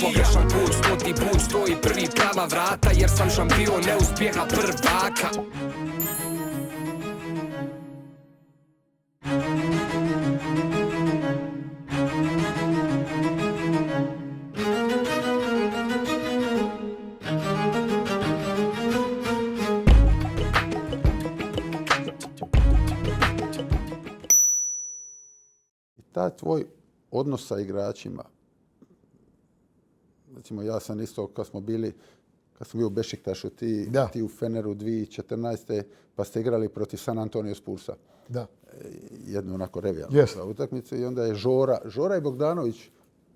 pogrešan put, 100. put stoji prvi prava vrata, jer sam šampion neuspjeha prvaka. Taj tvoj odnos sa igračima, recimo ja sam isto kad sam bio u Bešiktašu, ti u Feneru 2014. pa ste igrali protiv San Antonio Spursa. Da. Jednu onako revijalnu utakmicu i onda je Žora i Bogdanović,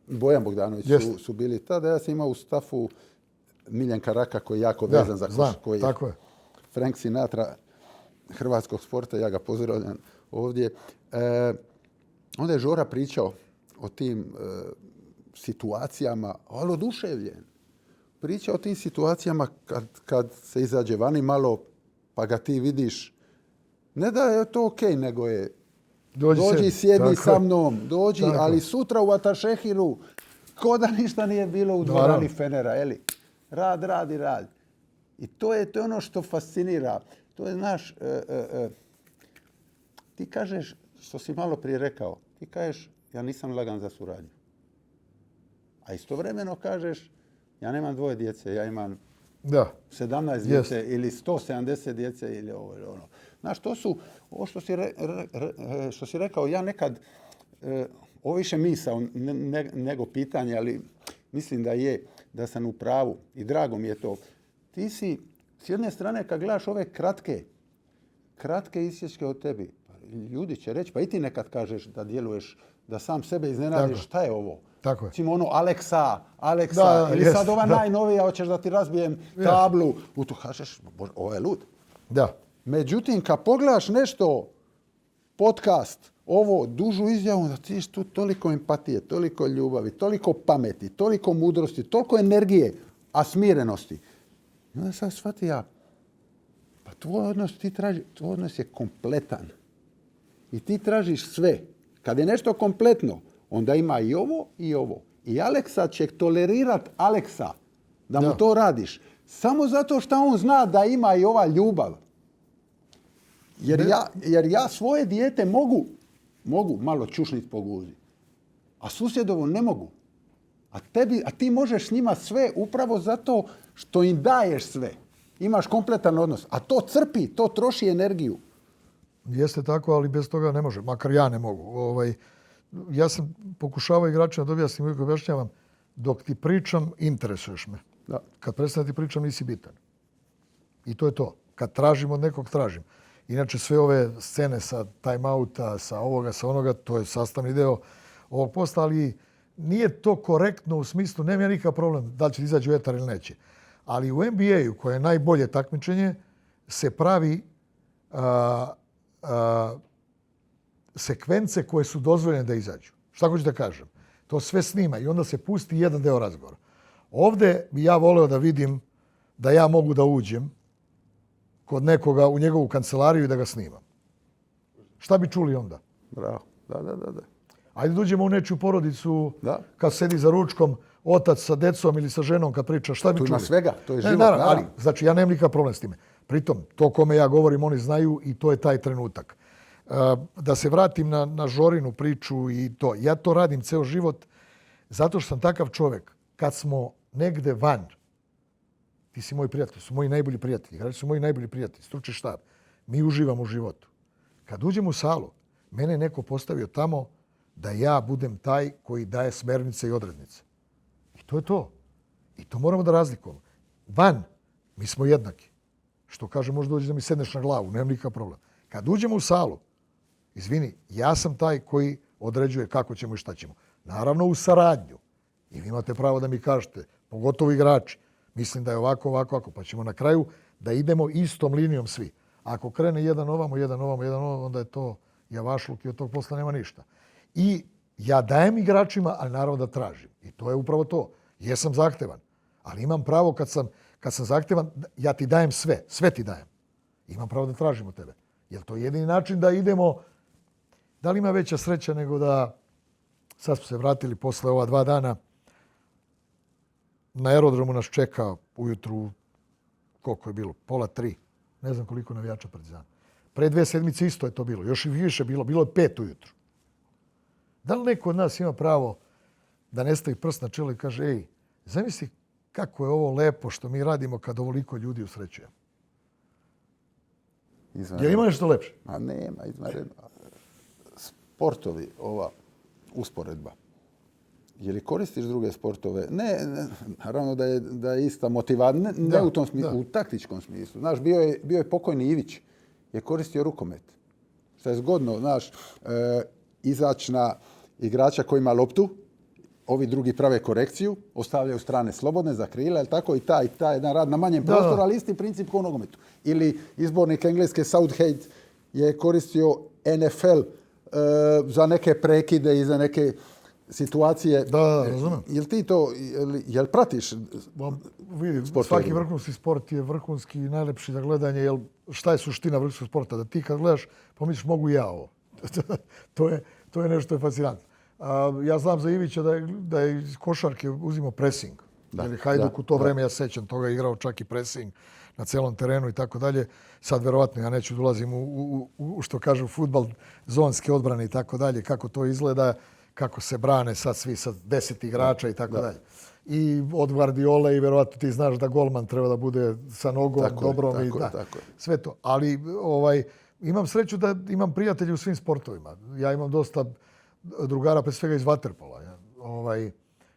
Bojan Bogdanović su bili tada. Ja sam imao u stafu Miljenka Raka koji je jako vezan za koš, koji je Frank Sinatra hrvatskog sporta, ja ga pozdravljam ovdje. Onda je Žora pričao o tim situacijama, ali oduševljen. Pričao o tim situacijama kad se izađe vani malo, pa ga ti vidiš. Ne da je to okej, nego je dođi i sjedni sa mnom, dođi, ali sutra u Atašehiru, ko da ništa nije bilo u dvorani Fenera, eli? Rad. I to je ono što fascinira. To je, znaš, ti kažeš, što si malo prije rekao, ti kažeš, ja nisam lagan za suradnju. A istovremeno kažeš, ja nemam 2 djece, ja imam 17 djece ili 170 djece ili ovo ili ono. Znaš, to su, ovo što si rekao, ja nekad, ovo više misao nego pitanje, ali mislim da sam u pravu i drago mi je to. Ti si, s jedne strane, kad gledaš ove kratke isječke od tebi, ljudi će reći, pa i ti nekad kažeš da djeluješ, da sam sebe iznenadiš, šta je ovo? Tako je. Recimo ono Alexa, ili sad ova najnovija, hoćeš da ti razbijem tablu. U to kažeš, bože, ovo je lud. Da. Međutim, kad pogledaš nešto, podcast, ovo, dužu izjavu, da ti tu toliko empatije, toliko ljubavi, toliko pameti, toliko mudrosti, toliko energije, a smirenosti. I onda sad shvati ja, pa tvoj odnos je kompletan. I ti tražiš sve. Kad je nešto kompletno, onda ima i ovo i ovo. I Aleksa će tolerirat Aleksa da mu to radiš. Samo zato što on zna da ima i ova ljubav. Jer ja svoje dijete mogu malo čušnit po guzi. A susjedovo ne mogu. A ti možeš s njima sve upravo zato što im daješ sve. Imaš kompletan odnos. A to crpi, to troši energiju. Jeste tako, ali bez toga ne može. Makar ja ne mogu. Ja sam pokušavao igračima da objasnim, uvijek objašnjavam, dok ti pričam, interesuješ me. Da. Kad prestane ti pričam, nisi bitan. I to je to. Kad tražim od nekog, tražim. Inače, sve ove scene sa time-outa, sa ovoga, sa onoga, to je sastavni deo ovog posla, ali nije to korektno u smislu, nema ja nikakav problem da li će izaći u etar ili neće. Ali u NBA-u, koje je najbolje takmičenje, se pravi sekvence koje su dozvoljene da izađu. Šta hoću da kažem? To sve snima i onda se pusti jedan deo razgovora. Ovdje bi ja voleo da vidim da ja mogu da uđem kod nekoga u njegovu kancelariju i da ga snimam. Šta bi čuli onda? Bravo. Da. Ajde da uđemo u nečiju porodicu kad sedi za ručkom otac sa decom ili sa ženom kad priča. Šta bi čuli? Tu ima svega, to je život. Naravno, ali, znači, ja nemam nikakav problem s time. Pritom, to kome ja govorim, oni znaju i to je taj trenutak. Da se vratim na Žorinu priču i to. Ja to radim ceo život zato što sam takav čovjek. Kad smo negde van, ti si moj prijatelj, su moji najbolji prijatelji, igrači su moji najbolji prijatelji, stručni štab. Mi uživamo u životu. Kad uđem u salu, mene neko postavio tamo da ja budem taj koji daje smernice i odrednice. I to je to. I to moramo da razlikujemo. Van, mi smo jednaki. Što kaže, možda dođeš da mi sedneš na glavu, nemam nikakav problem. Kad uđemo u salu, izvini, ja sam taj koji određuje kako ćemo i šta ćemo. Naravno u saradnju. I vi imate pravo da mi kažete, pogotovo igrači, mislim da je ovako, pa ćemo na kraju da idemo istom linijom svi. Ako krene jedan ovamo, onda je to javašluk i od tog posla nema ništa. I ja dajem igračima, ali naravno da tražim. I to je upravo to. Jesam zahtevan, ali imam pravo kad sam zahtevan, ja ti dajem sve ti dajem. Imam pravo da tražim od tebe. Jer to je jedini način da idemo. Da li ima veća sreća nego da sad smo se vratili posle ova 2 dana Na aerodromu nas čeka ujutru, koliko je bilo, 2:30. Ne znam koliko navijača Partizana. Pre 2 sedmice isto je to bilo. Još i više bilo. Bilo je 5 ujutru. Da li neko od nas ima pravo da ne stavi prst na čelo i kaže, ej, zamisli kako je ovo lepo što mi radimo kad ovoliko ljudi usrećujemo. Je li ima nešto lepše? A nema, izvanredno. Sportovi, ova usporedba. Je li koristiš druge sportove? Ne, naravno da je ista motivacija. Ne u tom smislu, u taktičkom smislu. Znaš, bio je pokojni Ivić, je koristio rukomet. Što je zgodno, znaš, izaći na igrača koji ima loptu, ovi drugi prave korekciju, ostavljaju strane slobodne za krila, tako i taj jedan rad na manjem prostoru, ali isti princip kao u nogometu. Ili izbornik Engleske Southgate je koristio NFL za neke prekide i za neke situacije. Da, razumijem. Jel ti to, jel pratiš sport? Svaki vrhunski sport je vrhunski i najlepši za gledanje, jer šta je suština vrhunskog sporta? Da ti kad gledaš, pomisliš mogu ja ovo. To je nešto što je fascinantno. Ja znam za Ivića da je iz košarke uzimao pressing. Hajduk u to vreme, ja sećam toga, igrao čak i pressing na celom terenu i tako dalje. Sad verovatno ja neću da ulazim u što kažu fudbal, zonske odbrane i tako dalje, kako to izgleda, kako se brane sad svi sa 10 igrača i tako dalje. I od Guardiola i verovatno ti znaš da golman treba da bude sa nogom dobrom i sve to. Ali imam sreću da imam prijatelje u svim sportovima. Ja imam dosta drugara, pre svega iz vaterpola.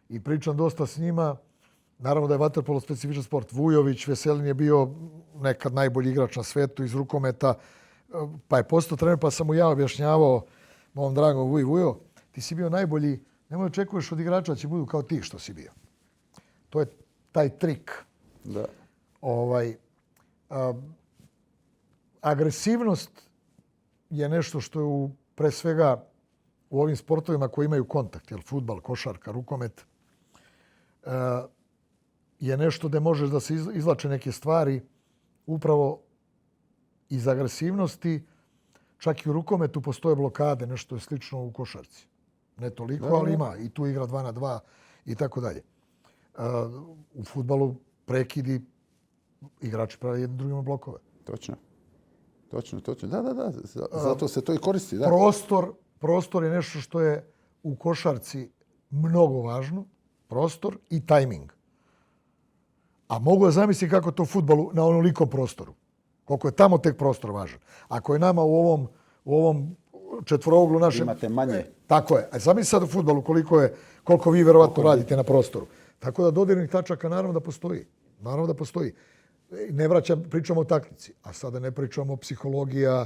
I pričam dosta s njima. Naravno da je vaterpolo specifičan sport. Vujović, Veselin je bio nekad najbolji igrač na svetu iz rukometa, pa je postao trener, pa sam mu ja objašnjavao mom dragom Vujo, ti si bio najbolji, nemoj očekuješ od igrača da će budu kao ti što si bio. To je taj trik. Da. Agresivnost je nešto što je pre svega u ovim sportovima koji imaju kontakt, jel fudbal, košarka, rukomet, je nešto gde možeš da se izvlače neke stvari upravo iz agresivnosti. Čak i u rukometu postoje blokade, nešto je slično u košarci. Ne toliko, ali ima. I tu igra 2 na 2 i tako dalje. U fudbalu prekidi, igrači prave jednim drugima blokove. Točno. Da. Zato se to i koristi. Da. Prostor je nešto što je u košarci mnogo važno. Prostor i tajming. A mogu da zamislim kako to u fudbalu na onolikom prostoru. Koliko je tamo tek prostor važan. Ako je nama u ovom četvorouglu našem... Imate manje. Tako je. A zamisli sad u fudbalu koliko vi verovatno radite na prostoru. Tako da dodirnih tačaka naravno da postoji. Ne pričamo o taktici. A sada ne pričamo o psihologija,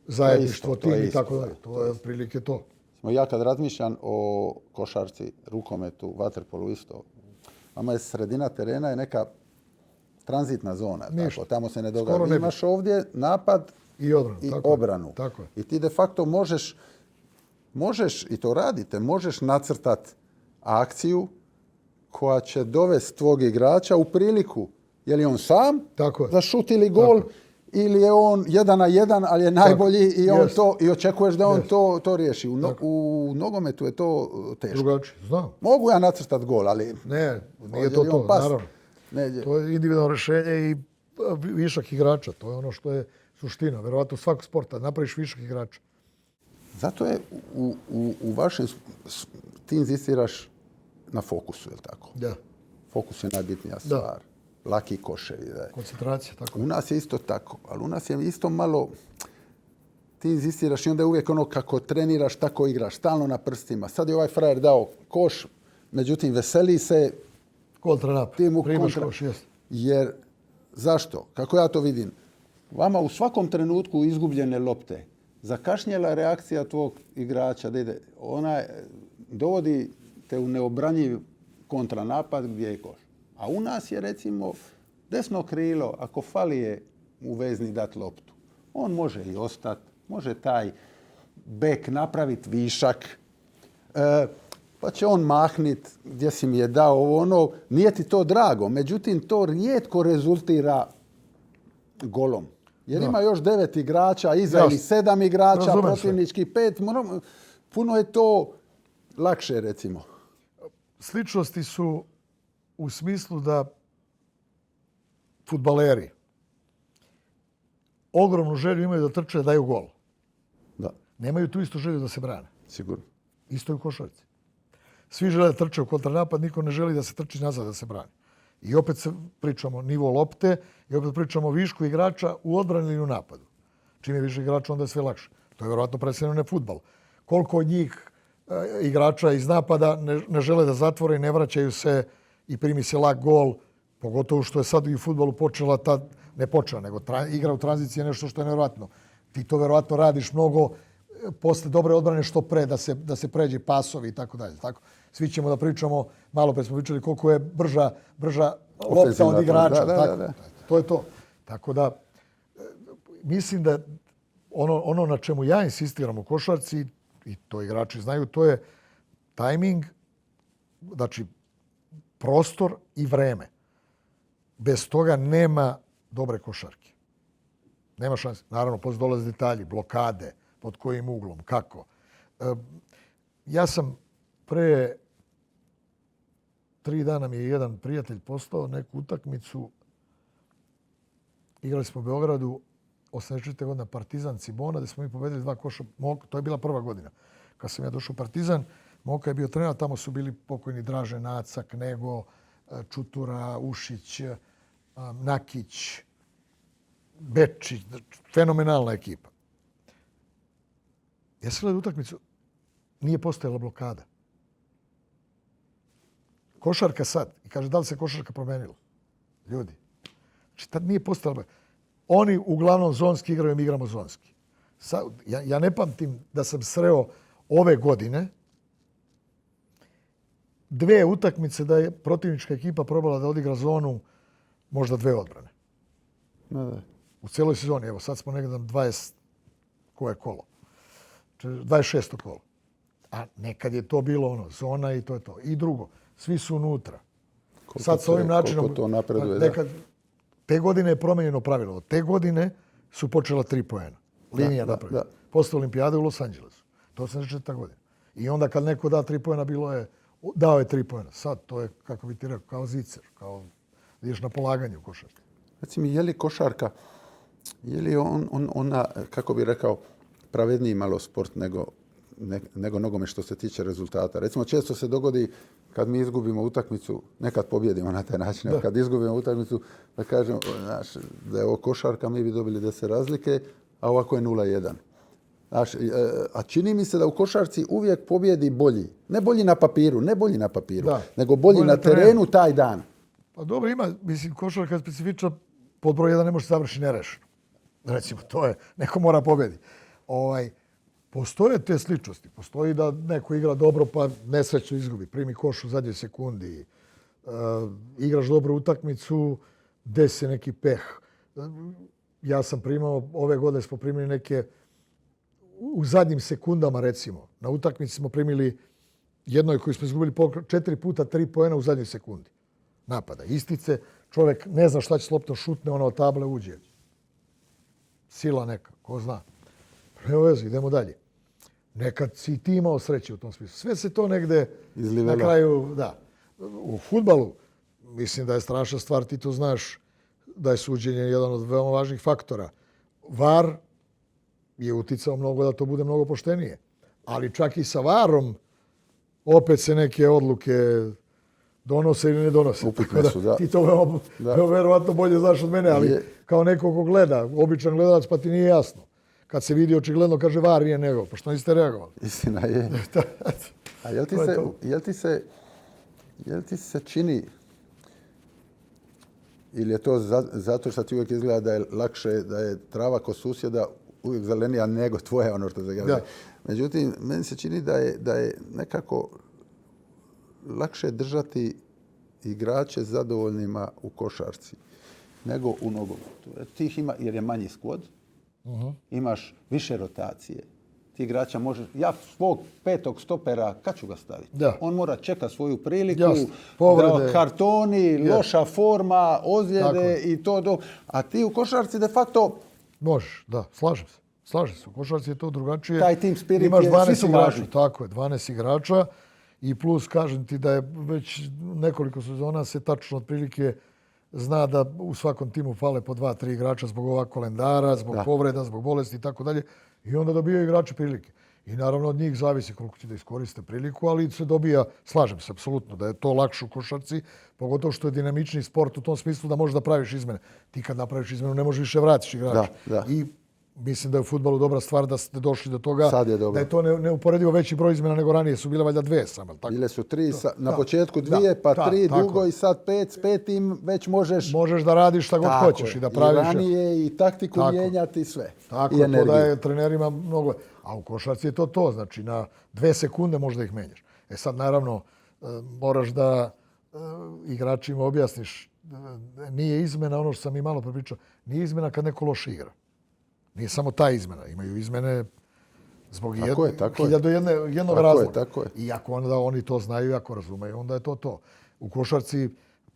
zajedništvo, tim i tako dalje. To je otprilike to. Ja kad razmišljam o košarci, rukometu, vaterpolu isto, vama je sredina terena je neka tranzitna zona. Tako, tamo se ne događa. Imaš ovdje napad i obranu. Tako je. I ti de facto možeš, i to radite, možeš nacrtati akciju koja će dovesti tvog igrača u priliku. Je li on sam za šut ili gol, ili je on 1 na 1, ali je najbolji i očekuješ da on to riješi. U nogometu je to teško. Drugačije, znam. Mogu ja nacrtati gol, ali... Ne, nije to, naravno. To je individualno rješenje i višak igrača. To je ono što je suština. Verovatno svakog sporta napraviš višak igrača. Zato je u vašem... Ti inzistiraš na fokusu, je li tako? Da. Fokus je najbitnija stvar. Laki koševi. Koncentracija, tako. U nas je isto tako, ali u nas je isto malo... Ti inzistiraš i onda je uvijek ono kako treniraš, tako igraš, stalno na prstima. Sad je ovaj frajer dao koš, međutim veseli se... Kontranap, primaš koš, jest. Jer, zašto? Kako ja to vidim? Vama u svakom trenutku izgubljene lopte, zakašnjela reakcija tvog igrača, da ide, ona dovodi te u neobranjiv kontranapad gdje je koš. A u nas je recimo desno krilo, ako fali je u vezni dati loptu, on može i ostati, može taj bek napraviti višak, pa će on mahnit gdje si mi je dao ono, nije ti to drago, međutim to rijetko rezultira golom. Jer ima još 9 igrača, iza ili 7 igrača, protivnički 5, puno je to lakše recimo. Sličnosti su u smislu da fudbaleri ogromnu želju imaju da trče, da daju gol. Da. Nemaju tu istu želju da se brane. Sigurno. Isto je u košarci. Svi žele da trče u kontranapad, niko ne želi da se trči nazad, da se brani. I opet se pričamo nivo lopte i opet pričamo o višku igrača u odbrani ili u napadu. Čim je više igrača, onda je sve lakše. To je vjerovatno predstavljeno na fudbal. Koliko od njih igrača iz napada ne žele da zatvore i ne vraćaju se i primi se lak gol, pogotovo što je sad i u fudbalu počela ta, ne počela, nego igra u tranziciji je nešto što je nevjerojatno. Ti to vjerovatno radiš mnogo posle dobre odbrane što pre, da se pređe pasovi i tako dalje. Tako? Svi ćemo da pričamo, malo pre smo pričali koliko je brža lopta od igrača. Da. To je to. Tako da, mislim da ono na čemu ja insistiram u košarci, i to igrači znaju, to je tajming, znači prostor i vreme. Bez toga nema dobre košarke. Nema šanse. Naravno, posle dolaze detalji, blokade, pod kojim uglom, kako. Ja sam pre 3 dana mi je jedan prijatelj postao neku utakmicu. Igrali smo u Beogradu 84. godina Partizan Cibona, gdje smo mi pobedili 2 koša. To je bila prva godina. Kad sam ja došao u Partizan, Moka je bio trener, tamo su bili pokojni Draže Nacak, Nego, Čutura, Ušić, Nakić, Bečić. Fenomenalna ekipa. Ja sam gledao utakmicu, nije postojala blokada. Košarka sad. I kaže, da li se košarka promenila? Ljudi. Znači, tad nije postojala blokada. Oni uglavnom zonski igraju, mi igramo zonski. Ja ne pamtim da sam sreo ove godine 2 utakmice da je protivnička ekipa probala da odigra zonu, možda 2 odbrane. Da. U cijeloj sezoni. Evo, sad smo negdje 20 koje kolo. 26. kolo. A nekad je to bilo zona i to je to. I drugo, svi su unutra. Sad sa ovim načinom... Koliko to napreduje, Te godine je promenjeno pravilo. Te godine su počela 3 poena. Linija napravljena. Posle olimpijade u Los Angelesu. To se 84. godina. I onda kad neko da 3 poena, dao je 3 poena. Sad to je, kako bi ti rekao, kao zicer. Kao ideš na polaganje u košarku. Reci mi, je li košarka, je li ona, kako bi rekao, pravedniji malo sport nego nogomet što se tiče rezultata? Recimo, često se dogodi kad mi izgubimo utakmicu, nekad pobjedimo na taj način, kad izgubimo utakmicu, da kažemo, da je ovo košarka, mi bi dobili 10 razlike, a ovako je 0-1. A čini mi se da u košarci uvijek pobjedi bolji. Ne bolji na papiru, nego bolji na terenu taj dan. Pa dobro, ima, mislim, košarka je specifična, pod broj 1 ne može završiti nerešeno. Recimo, to je, neko mora pobjediti. Postoje te sličnosti. Postoji da neko igra dobro pa nesrećno izgubi. Primi koš u zadnjoj sekundi. Igraš dobru utakmicu, desi neki peh. Ja sam primao, ove godine smo primili neke u zadnjim sekundama recimo. Na utakmici smo primili jednoj koju smo izgubili 4 puta 3 poena u zadnjoj sekundi. Napada. Istice, čovjek ne zna šta će s loptom, šutne, ono od table uđe. Sila neka, ko zna. Nema veze, idemo dalje. Nekad si ti imao sreće u tom smislu. Sve se to negde na kraju, da. U fudbalu, mislim da je strašna stvar, ti to znaš, da je suđenje jedan od veoma važnih faktora. VAR je uticao mnogo da to bude mnogo poštenije. Ali čak i sa VAR-om opet se neke odluke donose ili ne donose. Upitne su, da. Ti to verovatno bolje znaš od mene, ali kao neko ko gleda, običan gledalac, pa ti nije jasno. Kad se vidi očigledno, kaže VAR nije nego. Pa što niste reagovali? Istina je. A jel ti se čini, ili je to zato što ti uvijek izgleda da je lakše, da je trava kod susjeda uvijek zelenija nego tvoja, ono što se kaže. Međutim, meni se čini da je nekako lakše držati igrače zadovoljnima u košarci nego u nogometu. Tih ima, jer je manji skvod, imaš više rotacije. Ti igrača možeš... Ja svog 5. stopera, kad ću ga staviti? Da. On mora čekati svoju priliku, povrede, kartoni, loša forma, ozljede i to. A ti u košarci de facto... Možeš, da, slažem se. U košarci je to drugačije. Taj team spirit imaš je, 12 svi su igrača. važni. Tako je, 12 igrača I plus, kažem ti da je već nekoliko sezona se tačno otprilike zna da u svakom timu fale po 2-3 igrača zbog ovak kalendara, zbog povreda, zbog bolesti i tako dalje. I onda dobijaju igrači prilike. I naravno od njih zavisi koliko će da iskoriste priliku, ali se dobija, slažem se apsolutno, da je to lakše u košarci, pogotovo što je dinamični sport u tom smislu da možeš da praviš izmene. Ti kad napraviš izmenu ne možeš više vratiš igrača. I mislim da je u fudbalu dobra stvar da ste došli do toga da je to neuporedivo veći broj izmena nego ranije. Su bile valjda 2 samo. Bile su 3, na početku 2, pa 3 dugo i sad 5. S 5 već možeš da radiš šta god hoćeš i da praviš. I ranije i taktiku mijenjati sve. Tako, to daje trenerima mnogo. A u košarci je to. Znači na 2 sekunde možda ih menjaš. Sad naravno moraš da igračima objasniš. Nije izmena ono što sam i malo prepričao. Nije izmena kad neko loše igra. Nije samo ta izmena. Imaju izmene zbog jednog razloga. Tako je. I ako onda oni to znaju i ako razumeju, onda je to. U košarci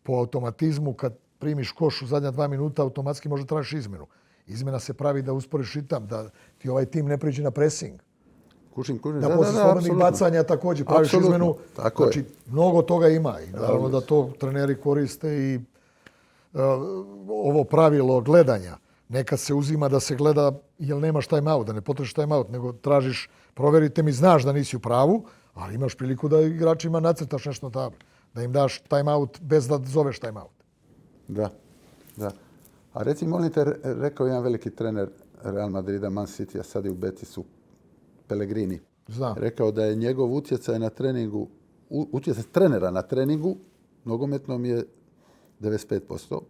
po automatizmu kad primiš koš u zadnja 2 minuta, automatski možda tražiš izmenu. Izmena se pravi da usporiš ritam, da ti ovaj tim ne priđe na pressing. Kužim. Da posle slobodnih bacanja također praviš izmenu. Znači, mnogo toga ima i naravno da to treneri koriste i ovo pravilo gledanja. Nekad se uzima da se gleda jel nemaš time-out, da ne potrošiš time-out, nego tražiš, proverite mi, znaš da nisi u pravu, ali imaš priliku da igračima nacrtaš nešto na tabli. Da im daš time-out bez da zoveš time-out. Da. A reci, molim te, rekao jedan veliki trener Real Madrida, Man City, a sad je u Betisu, Pellegrini. Znam. Rekao da je njegov utjecaj na treningu, utjecaj trenera na treningu, nogometnom je 95%,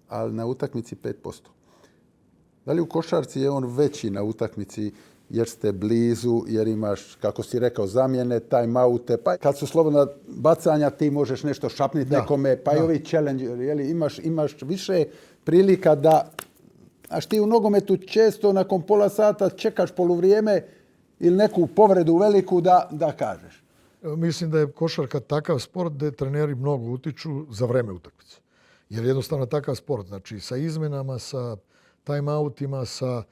ali na utakmici 5%. Da li u košarci je on veći na utakmici jer ste blizu, jer imaš, kako si rekao, zamjene, time-oute, pa kad su slobodna bacanja ti možeš nešto šapniti nekome, pa i ovi challenge, imaš više prilika da, a ti u nogometu često nakon pola sata čekaš poluvrijeme ili neku povredu veliku da kažeš. Mislim da je košarka takav sport da treneri mnogo utiču za vreme utakmice. Jer jednostavno takav sport, znači sa izmenama, sa time-outima, sa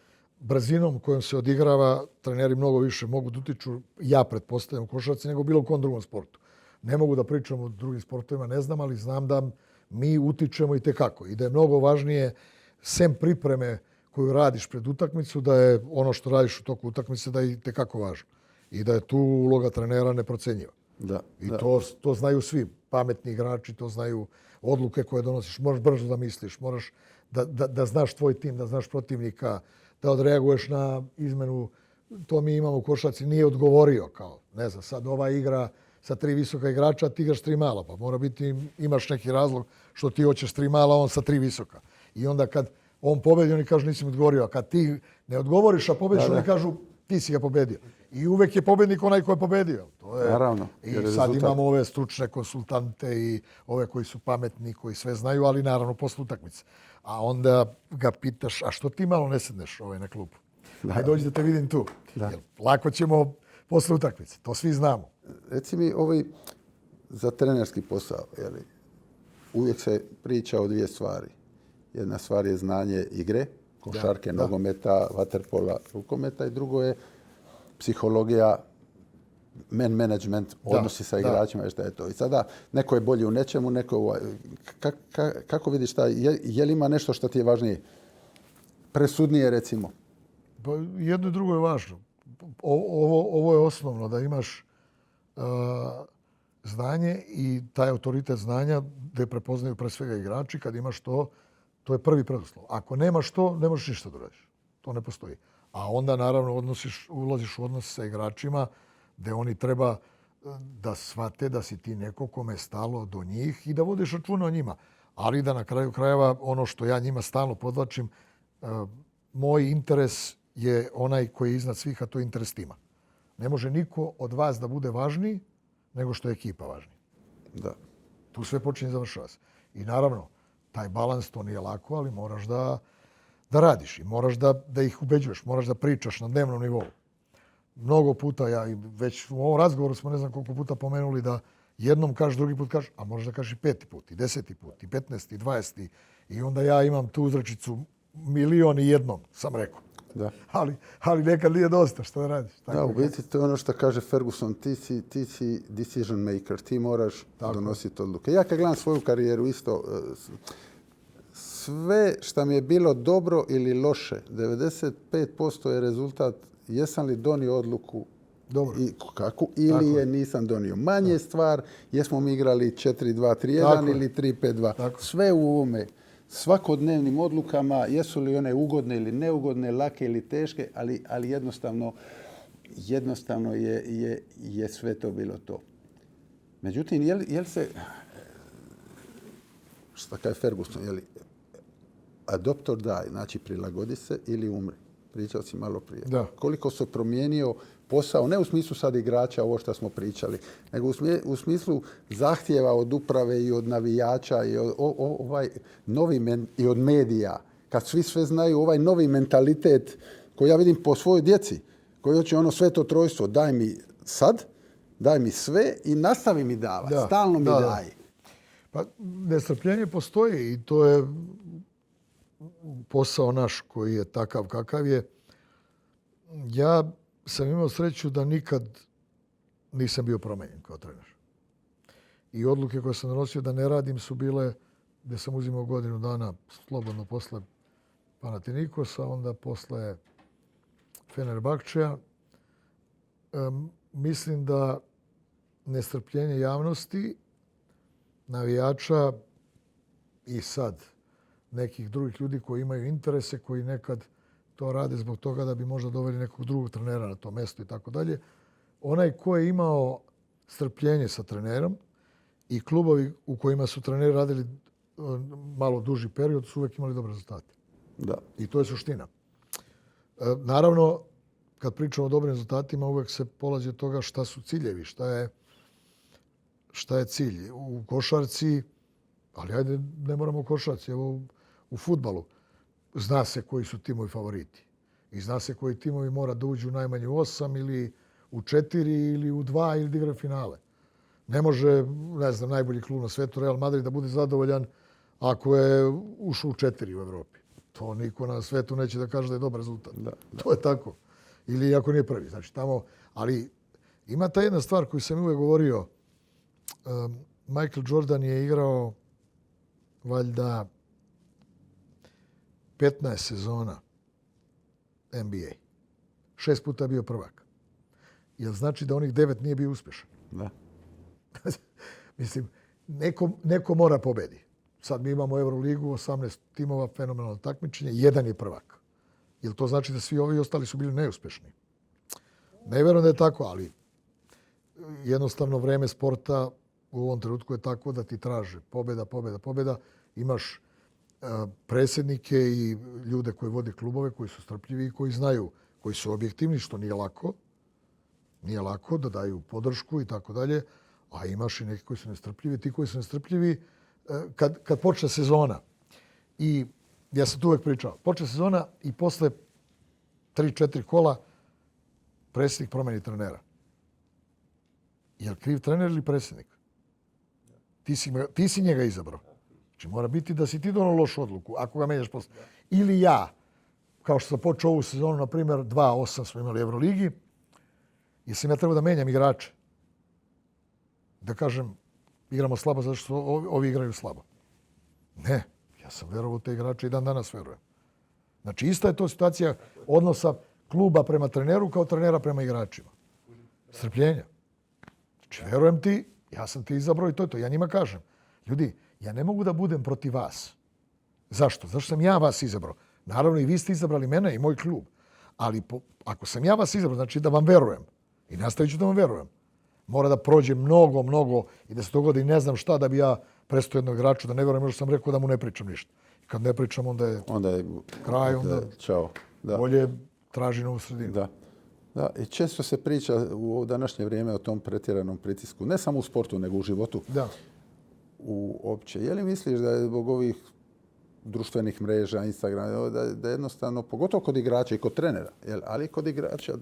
brzinom kojom se odigrava, treneri mnogo više mogu da utiču, ja pretpostavljam u košarci, nego bilo u kom drugom sportu. Ne mogu da pričam o drugim sportovima, ne znam, ali znam da mi utičemo i tekako. I da je mnogo važnije, sem pripreme koju radiš pred utakmicu, da je ono što radiš u toku utakmice da je i tekako važno. I da je tu uloga trenera neprocenjiva. I to znaju svi. Pametni igrači, to znaju odluke koje donosiš. Moraš brzo da misliš, moraš da znaš tvoj tim, da znaš protivnika, da odreaguješ na izmenu. To mi imamo u košarci, nije odgovorio kao, ne znam, sad ova igra sa 3 visoka igrača, ti igraš 3 mala, pa mora biti, imaš neki razlog što ti hoćeš 3 mala, on sa 3 visoka. I onda kad on pobedi, oni kažu nisi mi odgovorio, a kad ti ne odgovoriš, a pobediš, oni kažu ti si ga pobedio. I uvek je pobednik onaj ko je pobedio. To je, naravno. I sad imamo ove stručne konsultante i ove koji su pametni, koji sve znaju, ali naravno posle utakmice. A onda ga pitaš, a što ti malo ne sedneš na klupu? Ajde dođi da te vidim tu. Lako ćemo posle utakmice, to svi znamo. Reci mi, za trenerski posao, uvijek se priča o 2 stvari. Jedna stvar je znanje igre, košarke, nogometa, vaterpola, rukometa i drugo je psihologija, management, odnosi sa igračima. Šta je to? I sada neko je bolji u nečemu, neko kako vidiš je li ima nešto što ti je važnije? Presudnije recimo? Pa jedno i drugo je važno. Ovo je osnovno, da imaš znanje i taj autoritet znanja gdje prepoznaju pre svega igrači. Kad imaš to je prvi preduslov. Ako nemaš to, ne možeš ništa da uradiš. To ne postoji. A onda naravno ulaziš u odnos sa igračima gdje oni treba da shvate da si ti neko kome je stalo do njih i da vodiš računa o njima. Ali da na kraju krajeva ono što ja njima stalno podvlačim, moj interes je onaj koji je iznad svih, a to je interes tima. Ne može niko od vas da bude važniji nego što je ekipa važnija. Da. Tu sve počinje i završava se. I naravno, taj balans, to nije lako, ali moraš da radiš i moraš da ih ubeđuješ, moraš da pričaš na dnevnom nivou. Mnogo puta, već u ovom razgovoru smo ne znam koliko puta pomenuli da jednom kažeš, drugi put kažeš, a možeš da kažeš i 5. put, i 10. put, i 15. i 20. I onda ja imam tu uzrečicu 1.000.001 sam rekao. ali nekad nije dosta, što da radiš. Da, u biti to je ono što kaže Ferguson, ti si decision maker, ti moraš donositi odluke. Ja kad gledam svoju karijeru isto, sve što mi je bilo dobro ili loše, 95% je rezultat jesam li donio odluku i kakvu, ili je nisam donio. Manje stvar, jesmo mi igrali 4-2-3-1 ili 3-5-2. Sve u ovome, svakodnevnim odlukama, jesu li one ugodne ili neugodne, lake ili teške, ali jednostavno je sve to bilo to. Međutim, jel se, što kaže Ferguson, adopt or die, znači prilagodi se ili umri. Pričao si malo prije. Da. Koliko se promijenio posao, ne u smislu sad igrača, ovo što smo pričali, nego u smislu zahtjeva od uprave i od navijača i i od medija. Kad svi sve znaju, ovaj novi mentalitet koji ja vidim po svojoj djeci, koji hoće ono sveto trojstvo, daj mi sad, daj mi sve i nastavi mi davati, stalno mi daj. Pa nestrpljenje postoji i to je posao naš koji je takav kakav je. Ja sam imao sreću da nikad nisam bio promenjen kao trener. I odluke koje sam donosio da ne radim su bile gdje sam uzimao godinu dana slobodno posle Panathinaikosa, onda posle Fenerbahčeja. Mislim da nestrpljenje javnosti, navijača i sad nekih drugih ljudi koji imaju interese, koji nekad to rade zbog toga da bi možda doveli nekog drugog trenera na to mjesto i tako dalje. Onaj ko je imao strpljenje sa trenerom i klubovi u kojima su treneri radili malo duži period su uvijek imali dobre rezultate. Da. I to je suština. Naravno, kad pričamo o dobrim rezultatima, uvijek se polazi od toga šta su ciljevi, šta je cilj. U košarci, ali ajde, ne moramo u košarci, evo u fudbalu. Zna se koji su timovi favoriti. I zna se koji timovi mora da uđu najmanje u 8 ili u 4 ili u 2 ili da igra finale. Ne može, ne znam, najbolji klub na svetu, Real Madrid, da bude zadovoljan ako je ušao u 4 u Evropi. To niko na svetu neće da kaže da je dobar rezultat. Da. To je tako. Ili ako nije prvi. Znači, tamo, ali ima ta jedna stvar koju sam uvijek govorio. Michael Jordan je igrao valjda 15 sezona NBA. 6 puta je bio prvak. Jel znači da onih 9 nije bio uspješan? Da. Mislim, neko mora pobedi. Sad mi imamo Euroligu, 18 timova, fenomenalno takmičenje, jedan je prvak. Jel to znači da svi ovi ostali su bili neuspješni? Ne vjerujem da je tako, ali jednostavno vreme sporta u ovom trenutku je tako da ti traže pobjeda. Imaš predsjednike i ljude koji vode klubove, koji su strpljivi i koji znaju, koji su objektivni, što nije lako. Nije lako da daju podršku i tako dalje, a imaš i neki koji su nestrpljivi. Ti koji su nestrpljivi, kad počne sezona, i ja sam tu uvijek pričao, počne sezona i posle 3-4 kola predsjednik promeni trenera. Je li kriv trener ili predsjednik? Ti si njega izabrao. Znači mora biti da si ti donao lošu odluku, ako ga menjaš posle. Ili ja, kao što sam počeo ovu sezonu, na primjer 2-8 smo imali Euroligi, jesam ja trebao da menjam igrače. Da kažem, igramo slabo zato što ovi igraju slabo. Ne, ja sam vjerovao u te igrače i dan danas vjerujem. Znači ista je to situacija odnosa kluba prema treneru kao trenera prema igračima. Strpljenja. Znači vjerujem ti, ja sam ti izabrao i to je to. Ja njima kažem, ljudi, ja ne mogu da budem protiv vas. Zašto? Zašto sam ja vas izabrao? Naravno i vi ste izabrali mene i moj klub. Ali ako sam ja vas izabrao, znači da vam verujem. I nastavit ću da vam verujem. Mora da prođe mnogo i da se dogodi ne znam šta da bi ja prestao jednog igraču, da ne vjerujem, još sam rekao da mu ne pričam ništa. I kad ne pričam, onda je kraj, onda čao. Da. Bolje traži novu sredinu. Da. I često se priča u današnje vrijeme o tom pretjeranom pritisku, ne samo u sportu, nego u životu. Da. Uopće. Je li misliš da je zbog ovih društvenih mreža, Instagrama, da jednostavno, pogotovo kod igrača i kod trenera, ali kod igrača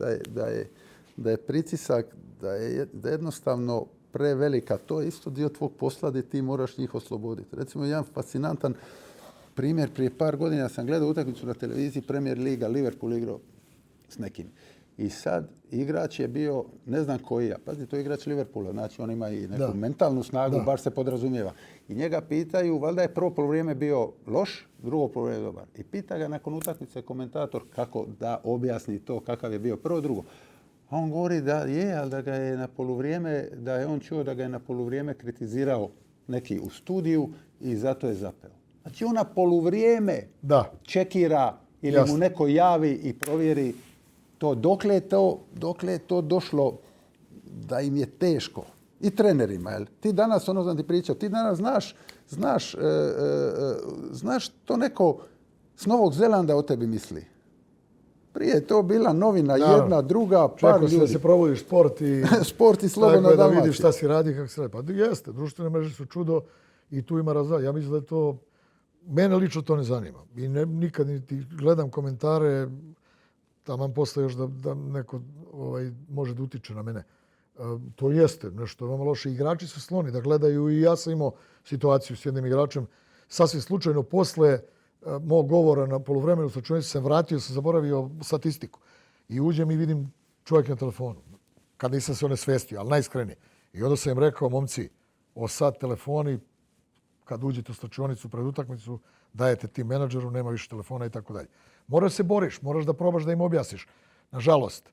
da je pritisak, da je jednostavno prevelika. To je isto dio tvog posla gdje ti moraš njih osloboditi. Recimo, jedan fascinantan primjer, prije par godina sam gledao utakmicu na televiziji Premier Liga, Liverpool igrao s nekim. I sad igrač je bio, ne znam koji ja, pazi, to je igrač Liverpoola, znači on ima i neku mentalnu snagu, baš se podrazumijeva. I njega pitaju, valjda je prvo polovrijeme bio loš, drugo polovrijeme dobar. I pita ga nakon utakmice komentator kako da objasni to, kakav je bio prvo, drugo. A on govori da je, ali da ga je na poluvrijeme, da je on čuo da ga je na poluvrijeme kritizirao neki u studiju i zato je zapeo. Znači on na poluvrijeme čekira ili mu neko javi i provjeri to. Dokle je to došlo da im je teško. I trenerima. Jel? Ti danas, ono sam ti pričao, ti danas znaš to neko s Novog Zelanda o tebi misli. Prije je to bila novina, jedna, druga, par ljudi. Da se provodi sport i slobodno da vidiš šta si radi, kako se radi. Pa jeste, društvene mreže su čudo i tu ima razlog. Ja mislim da je to, mene lično to ne zanima. I nikad niti gledam komentare, taman posle još da neko može da utiče na mene. To jeste nešto veoma loše. Igrači su sloni da gledaju i ja sam imao situaciju s jednim igračem. Sasvim slučajno posle mog govora na poluvremenu slučajnici sam vratio, sam zaboravio statistiku. I uđem i vidim čovjek na telefonu. Kad nisam se onesvestio, ali najiskrenije. I onda sam im rekao, momci, sad telefoni, kad uđete u slačionicu pred utakmicu, dajete tim menadžeru, nema više telefona i tako dalje. Moraš se boriš, moraš da probaš da im objasniš. Nažalost,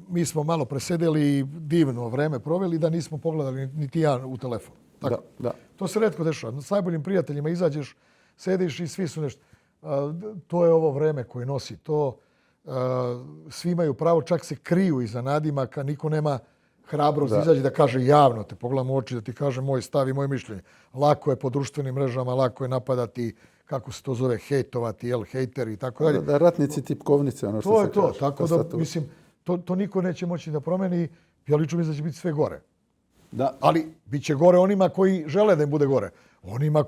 mi smo malo presedeli i divno vreme proveli da nismo pogledali niti ja u telefon. Tako. Da. To se retko dešava. S najboljim prijateljima izađeš, sediš i svi su nešto. To je ovo vreme koje nosi to. Svi imaju pravo, čak se kriju iza nadimaka, niko nema hrabrost da izađe da kaže javno, te pogledam u oči, da ti kaže moj stav i moje mišljenje. Lako je po društvenim mrežama, lako je napadati, kako se to zove, hejtovati, hejteri i tako dalje. Da, ratnici tipkovnice, ono što se kaže. To je to, tako da, mislim, to niko neće moći da promeni. Ja lično mislim da će biti sve gore. Da. Ali bit će gore onima koji žele da im bude gore. Onima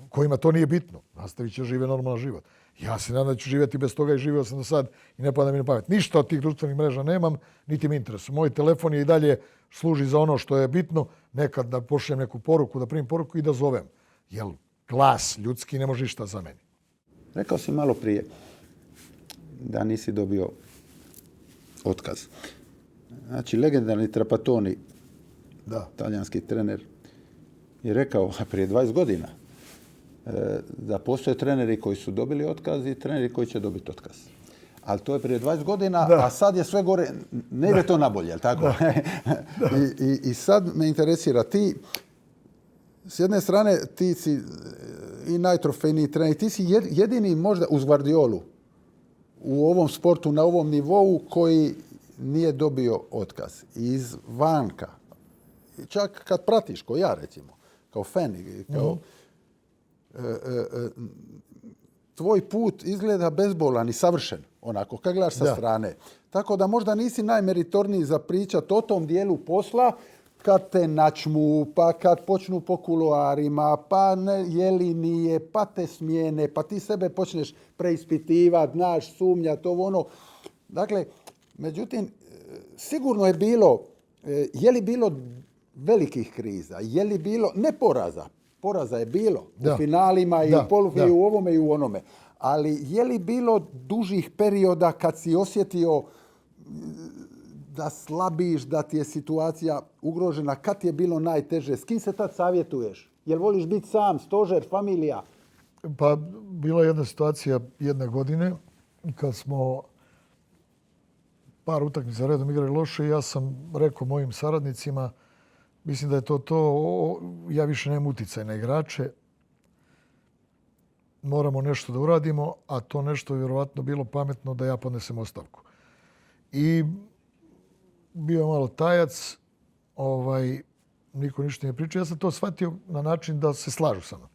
kojima to nije bitno. Nastavit će žive normalan život. Ja se nadam da ću živjeti bez toga i živio sam do sad i ne pada mi na pamet. Ništa od tih društvenih mreža nemam, niti mi interesuje. Moj telefon je i dalje služi za ono što je bitno. Nekad da pošaljem neku poruku, da primim poruku i da zovem. Jer glas ljudski ne može ništa za meni. Rekao si malo prije da nisi dobio otkaz. Znači, legendarni Trapattoni, talijanski trener, je rekao prije 20 godina da postoje treneri koji su dobili otkaz i treneri koji će dobiti otkaz. Ali to je prije 20 godina, a sad je sve gore, ne ide to nabolje, jel tako? I sad me interesira, ti, s jedne strane, ti si i najtrofejniji trener, ti si jedini možda uz Guardiolu u ovom sportu, na ovom nivou koji nije dobio otkaz. Iz vanka. Čak kad pratiš, ko ja recimo, kao fan, kao tvoj put izgleda bezbolan i savršen, onako, kad gledaš sa strane. Tako da možda nisi najmeritorniji za pričat o tom dijelu posla, kad te načmu, pa kad počnu po kuloarima, pa je li nije, pa te smijene, pa ti sebe počneš preispitivati, znaš, sumnjati, ovo ono. Dakle, međutim, sigurno je bilo, je li bilo velikih kriza, je li bilo, ne poraza je bilo u finalima i u polufinalima, i u ovome i u onome. Ali je li bilo dužih perioda kad si osjetio da slabiš, da ti je situacija ugrožena, kad ti je bilo najteže? S kim se tad savjetuješ? Jel voliš biti sam, stožer, familija? Pa bila je jedna situacija jedne godine kad smo par utakmica redom igrali loše i ja sam rekao mojim saradnicima, mislim da je to, ja više nemam uticaj na igrače, moramo nešto da uradimo, a to nešto je vjerovatno bilo pametno da ja podnesem ostavku. I bio je malo tajac, niko ništa nije pričao. Ja sam to shvatio na način da se slažu sa mnom.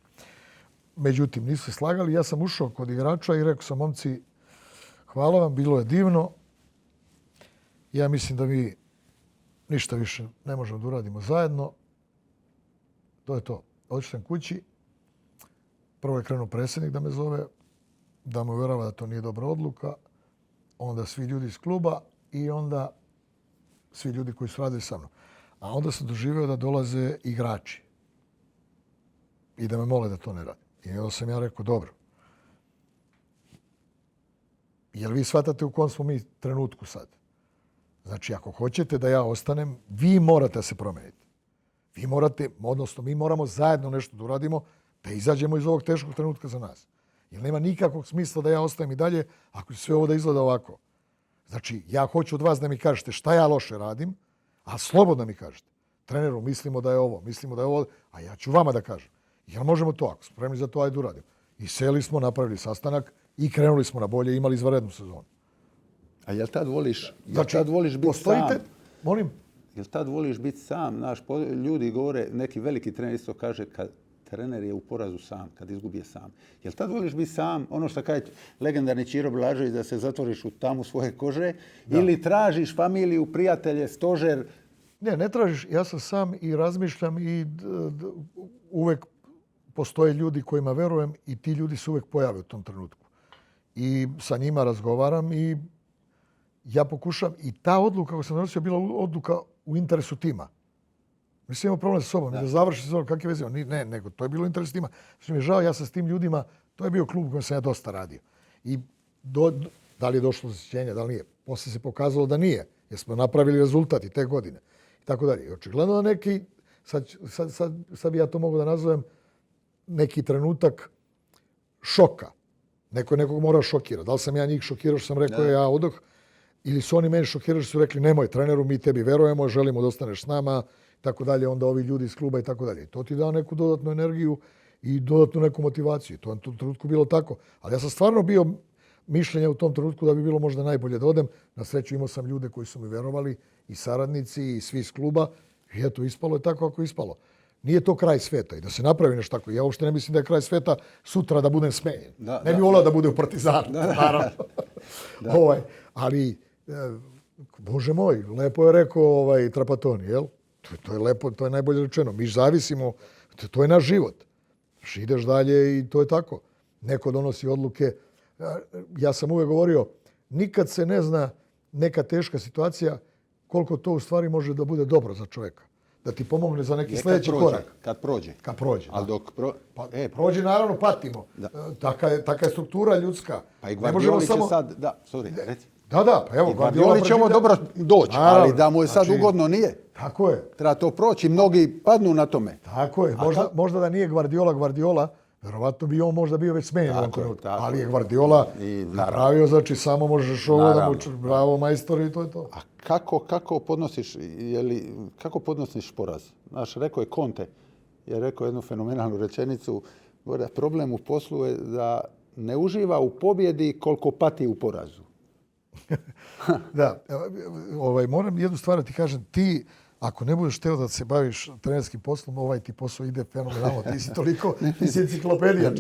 Međutim, nisu se slagali. Ja sam ušao kod igrača i rekao sam, momci, hvala vam, bilo je divno. Ja mislim da mi ništa više ne možemo da uradimo zajedno. To je to. Otišao sam kući. Prvo je krenuo predsjednik da me zove, da me uvjerava da to nije dobra odluka. Onda svi ljudi iz kluba i onda svi ljudi koji su radili sa mnom. A onda sam doživio da dolaze igrači i da me mole da to ne radim. I onda sam ja rekao, dobro. Jel vi shvatate u kom smo mi trenutku sad? Znači, ako hoćete da ja ostanem, vi morate se promeniti. Vi morate, odnosno mi moramo zajedno nešto da uradimo, da izađemo iz ovog teškog trenutka za nas. Jer nema nikakvog smisla da ja ostajem i dalje ako će sve ovo da izgleda ovako. Znači, ja hoću od vas da mi kažete šta ja loše radim, a slobodno mi kažete. Treneru, mislimo da je ovo, a ja ću vama da kažem. Jel možemo to? Ako smo spremni za to, ajde uradimo. I seli smo, napravili sastanak i krenuli smo na bolje i imali izvanrednu sezonu. A jel tad voliš biti postojite, sam? Molim? Jel tad voliš biti sam? Znaš, ljudi govore, neki veliki trener isto kaže kad trener je u porazu sam, kad izgubi je sam. Jel tad voliš biti sam? Ono što kaže legendarni Ćiro Blažević da se zatvoriš u tamu svoje kože ili tražiš familiju, prijatelje, stožer? Ne tražiš. Ja sam sam i razmišljam i uvek postoje ljudi kojima verujem i ti ljudi se uvek pojave u tom trenutku. I sa njima razgovaram i ja pokušam. I ta odluka koju sam donosio bila odluka u interesu tima. Nisam imao problem sa sobom. Da završi sezonu, kakve veze? Ne, nego to je bilo u interesu tima. Što mi je žao, ja sam s tim ljudima, to je bio klub u kojem sam ja dosta radio. I da li je došlo do zasjećenja, da li nije. Posle se pokazalo da nije, jer smo napravili rezultat i te godine. I tako dalje. I očigledno da neki, sad bi ja to mogu da nazovem, neki trenutak šoka. Neko je nekog morao šokirati. Da li sam ja njih šokirao što sam rekao ja odoh, ili su oni meni šokirali što su rekli nemoj treneru, mi tebi verujemo, želimo da ostaneš s nama, i tako dalje, onda ovi ljudi iz kluba i tako dalje. To ti da neku dodatnu energiju i dodatnu neku motivaciju. To je u tom trenutku bilo tako. Ali ja sam stvarno bio mišljenja u tom trenutku da bi bilo možda najbolje da odem. Na sreću imao sam ljude koji su mi verovali, i saradnici, i svi iz kluba. I eto, ispalo je tako kako je ispalo. Nije to kraj sveta i da se napravi nešto tako. Ja uopšte ne mislim da je kraj sveta sutra da budem smenjen. Ne bi volao da bude u Partizanu, naravno. Ali, Bože moj, lepo je rekao Trapattoni, jel? To je lepo, to je najbolje rečeno. Mi zavisimo, to je naš život. Ideš dalje i to je tako. Neko donosi odluke. Ja sam uvek govorio, nikad se ne zna neka teška situacija koliko to u stvari može da bude dobro za čovjeka. Da ti pomogne za neki sljedeći korak. Kad prođe. Ali dok prođe, naravno, patimo. Taka je struktura ljudska. Pa i Guardioli će sad, reci. Da, pa evo, Guardioli će ovo dobro doći, ali da mu je sad ugodno nije. Tako je. Treba to proći, mnogi padnu na tome. Tako je. Možda da nije Guardiola, verovatno bi on možda bio već smenjen. Ali je Guardiola napravio, znači samo možeš ovo da mu bravo majstori i to je to. A kako podnosiš poraz? Znaš, rekao je Conte, je rekao jednu fenomenalnu rečenicu, da problem u poslu je da ne uživa u pobjedi koliko pati u porazu. Da, moram jednu stvar ti kažem, ti ako ne budeš hteo da se baviš trenerskim poslom, ti posao ide fenomenalno. Ti si toliko, ti si enciklopedija.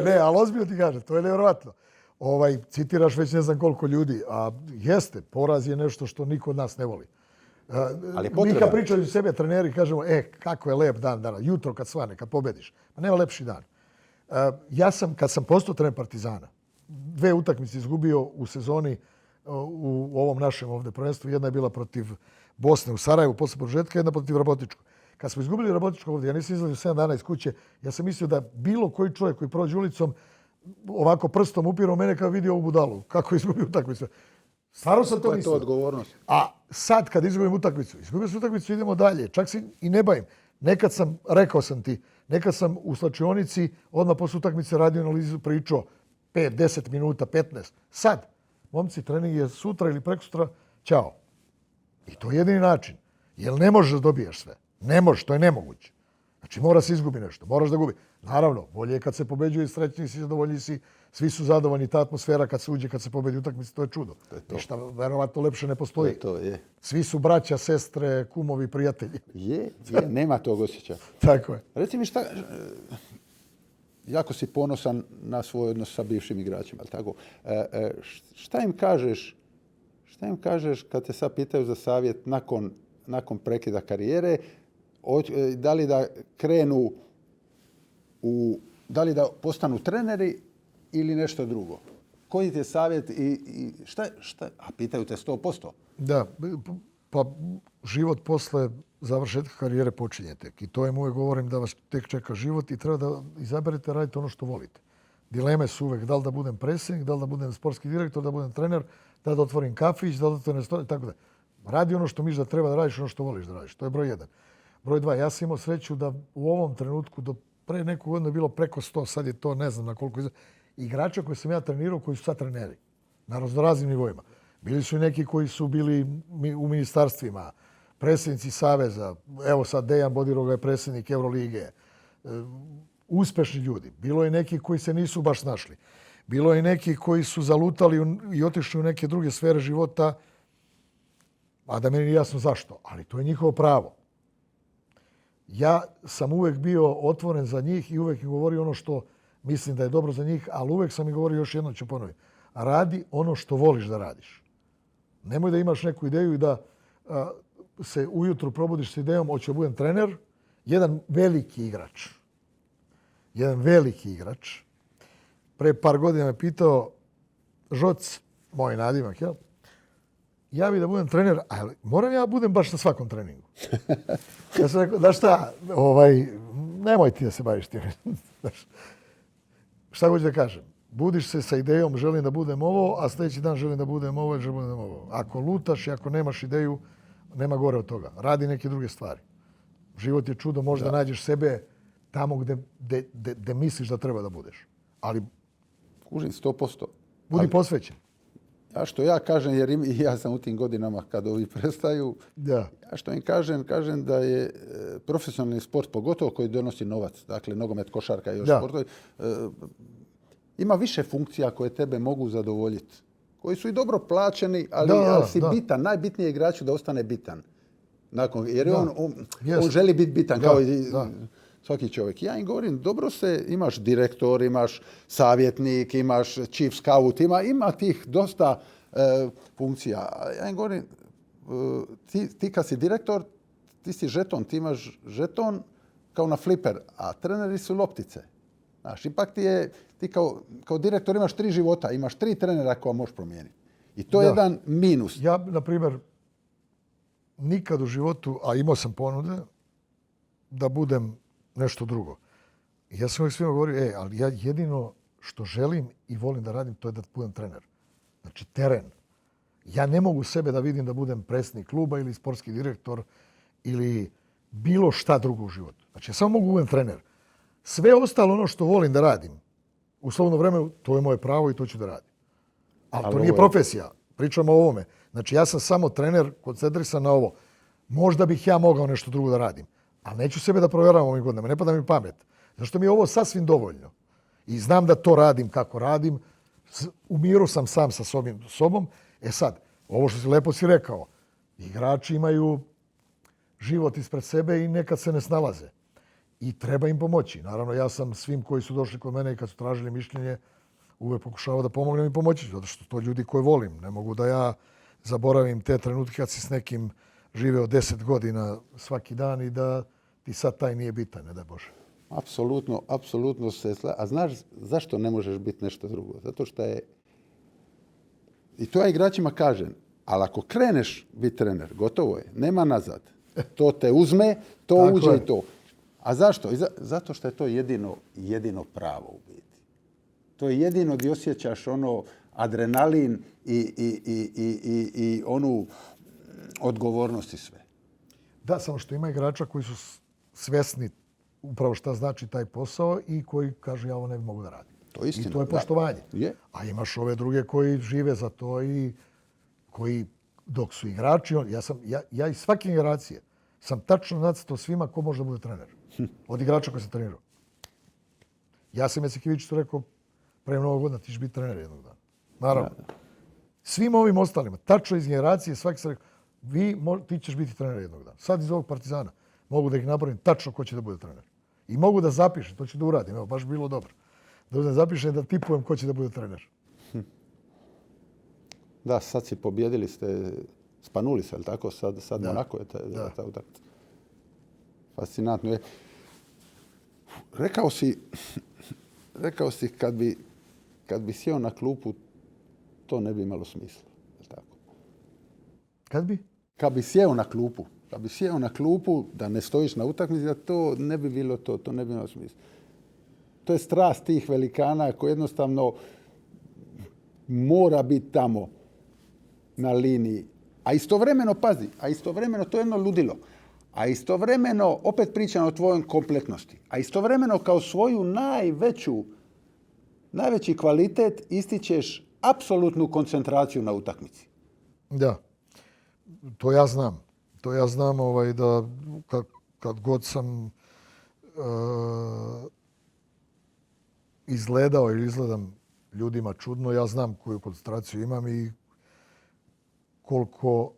Ne, ali ozbiljno ti kažem, to je nevjerovatno. Citiraš već ne znam koliko ljudi, a jeste, poraz je nešto što niko od nas ne voli. Mi kad pričaju sebe treneri, kažemo, kako je lep dan danas, jutro kad svane, kad pobediš. Pa nema lepši dan. Ja sam, kad sam postao trener Partizana, 2 utakmice izgubio u sezoni u ovom našem ovdje prvenstvu. Jedna je bila protiv Bosne u Sarajevu posle produžetka, jedna protiv Rabotičkog. Kad smo izgubili Rabotičkog ovdje, ja nisam izlazio 7 dana iz kuće, ja sam mislio da bilo koji čovjek koji prođe ulicom ovako prstom upirao mene kad vidi ovu budalu. Kako izgubio utakmicu. Stvarno sam to mislio. To je odgovornost. A sad kad izgubim utakmicu, idemo dalje. Čak se i ne bavim. Nekad sam, rekao sam ti, nekad sam u slačionici odmah posle utakmice radio analizu pričao 5, 10 minuta, 15. Sad, momci, trening je sutra ili prekosutra, ćao. I to je jedini način. Jer ne možeš da dobijaš sve. Ne možeš, to je nemoguće. Znači, mora se izgubi nešto, moraš da gubi. Naravno, bolje je kad se pobeđuje, srećni si, zadovoljni si, svi su zadovoljni, ta atmosfera kad se uđe, kad se pobedi utakmice, to je čudo. Ništa verovatno lepše ne postoji. Svi su braća, sestre, kumovi, prijatelji. Nema tog osjećaja. Tako je. Reci mi šta, jako si ponosan na svoj odnos sa bivšim igračima, tako? Šta im kažeš kad te sad pitaju za savjet nakon prekida karijere, da li da krenu da li da postanu treneri ili nešto drugo? Koji ti je savjet i šta? A pitaju te 100%. Da, pa život posle završetka karijere počinje tek. I to im uvijek govorim da vas tek čeka život i treba da izaberete raditi ono što volite. Dileme su uvijek da li da budem predsjednik, da li da budem sportski direktor, da budem trener, da li da otvorim kafić, da li da otvorim stvar, tako da. Radi ono što misliš da treba da radiš, ono što voliš da radiš. To je broj 1. Broj 2, ja sam imao sreću da u ovom trenutku, do pre neku godinu je bilo preko 100, sad je to ne znam na koliko igrača koje sam ja trenirao, koji su sad treneri. Na raznim nivoima. Bili su i neki koji su bili u ministarstvima, predsjednici Saveza, evo sad Dejan Bodiroga je predsjednik Eurolige, uspešni ljudi. Bilo je neki koji se nisu baš našli. Bilo je neki koji su zalutali i otišli u neke druge sfere života, a da meni nije jasno zašto, ali to je njihovo pravo. Ja sam uvijek bio otvoren za njih i uvijek im govorio ono što mislim da je dobro za njih, ali uvijek sam im govorio, još jednom ću ponoviti, radi ono što voliš da radiš. Nemoj da imaš neku ideju i da se ujutru probudiš s idejom hoću da budem trener. Jedan veliki igrač, pre par godina me pitao Žoc, moj nadimak, jel? Ja bih da budem trener, ali moram ja budem baš na svakom treningu. Ja sam rekao, da šta, nemoj ti da se baviš tim. Šta hoću da kažem? Budiš se sa idejom želim da budem ovo, a sljedeći dan želim da budem ovo ili želim da budem ovo. Ako lutaš i ako nemaš ideju, nema gore od toga. Radi neke druge stvari. Život je čudo, možda nađeš sebe tamo gde misliš da treba da budeš. Ali kužim 100%. Budi posvećen. Ja što ja kažem, jer ja sam u tim godinama kad ovi prestaju, ja što im kažem da je profesionalni sport, pogotovo koji donosi novac, dakle nogomet, košarka i još sportovi, ima više funkcija koje tebe mogu zadovoljiti. Koji su i dobro plaćeni, ali si bitan. Najbitnije je igraču da ostane bitan. Jer on želi biti bitan kao i svaki čovjek. Ja im govorim, dobro se, imaš direktor, imaš savjetnik, imaš chief scout, ima tih dosta funkcija. Ja im govorim, ti kad si direktor, ti si žeton, ti imaš žeton kao na fliper, a treneri su loptice. Znaš, ipak ti kao direktor imaš 3 života, imaš 3 trenera koja možeš promijeniti. I to je jedan minus. Ja, na primjer, nikad u životu, a imao sam ponude, da budem nešto drugo. I ja sam uvijek svima govorio, ali ja jedino što želim i volim da radim, to je da budem trener. Znači, teren. Ja ne mogu sebe da vidim da budem predsjednik kluba ili sportski direktor ili bilo šta drugo u životu. Znači, ja samo mogu budem trener. Sve ostalo ono što volim da radim, u slobodno vreme, to je moje pravo i to ću da radim. Ali to nije profesija. Pričamo o ovome. Znači, ja sam samo trener, koncentrisan na ovo. Možda bih ja mogao nešto drugo da radim. Ali neću sebe da provjeravam ovim godinama. Ne pada mi pamet. Zašto mi je ovo sasvim dovoljno. I znam da to radim kako radim. U miru sam sam sa sobom. Sad, ovo što si lepo si rekao. Igrači imaju život ispred sebe i nekad se ne snalaze. I treba im pomoći. Naravno, ja sam svim koji su došli kod mene i kad su tražili mišljenje, uvijek pokušavao da pomognem i pomoći. Zato što to ljudi koje volim. Ne mogu da ja zaboravim te trenutke kad si s nekim živeo 10 godina svaki dan i da ti sad taj nije bitan, ne daj Bože. Apsolutno se slažem. A znaš zašto ne možeš biti nešto drugo? Zato što je, i to ja igračima kažem, ali ako kreneš biti trener, gotovo je, nema nazad. To te uzme, to tako uđe i to. A zašto? Zato što je to jedino pravo u biti. To je jedino gdje osjećaš ono adrenalin i onu odgovornost i sve. Da, samo što ima igrača koji su svjesni upravo šta znači taj posao i koji kažu ja ovo ne bi mogu da radim. To je istina. I to je poštovanje. A imaš ove druge koji žive za to i koji dok su igrači, ja iz svake generacije sam tačno nacrtao svima ko može da bude trener. Od igrača koji sam trenirao. Ja sam Jecekiviću rekao pre mnogo godina ti ćeš biti trener jednog dana. Naravno. Svim ovim ostalima, tačno iz generacije, svaki sam rekao ti ćeš biti trener jednog dana. Sad iz ovog Partizana mogu da ih napravim tačno ko će da bude trener. I mogu da zapišem, to ću da uradim. Evo, baš bilo dobro. Da zapišem da tipujem ko će da bude trener. Da, sad si pobjedili ste Spanuli se, ali tako? Sad Monako je ta utakmica. Fascinantno je. Rekao si kad bi sjeo na klupu, to ne bi imalo smisla. Je tako? Kad bi? kad bi sjeo na klupu, da ne stojiš na utakmici, da to ne bi bilo to ne bi imalo smisla. To je strast tih velikana koji jednostavno mora biti tamo na liniji. A istovremeno, pazi, to je jedno ludilo. A istovremeno, opet pričam o tvojoj kompletnosti, a istovremeno kao svoju najveći kvalitet ističeš apsolutnu koncentraciju na utakmici. Da, to ja znam. Da kad god sam izgledao ili izgledam ljudima čudno, ja znam koju koncentraciju imam i koliko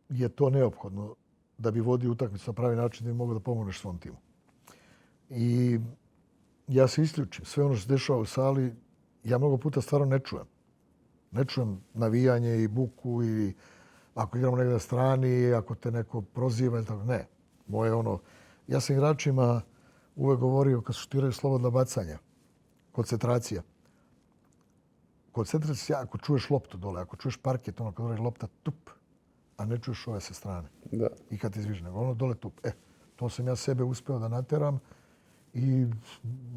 je to neophodno da bi vodio utakmicu na pravi način da bi mogao da pomogneš svom timu. I ja se isključim. Sve ono što se dešava u sali, ja mnogo puta stvarno ne čujem. Ne čujem navijanje i buku i ako igramo negdje na strani, ako te neko proziva ili tako. Ne. Moje ja sam igračima uvek govorio kad su šutiraju slobodna bacanja. Koncentracija. Koncentracija ako čuješ loptu dole, ako čuješ parket, kad dole lopta tup, a ne čuješ ove sa strane. Da. I kad ti izviže, nego dole tup. To sam ja sebe uspeo da nateram i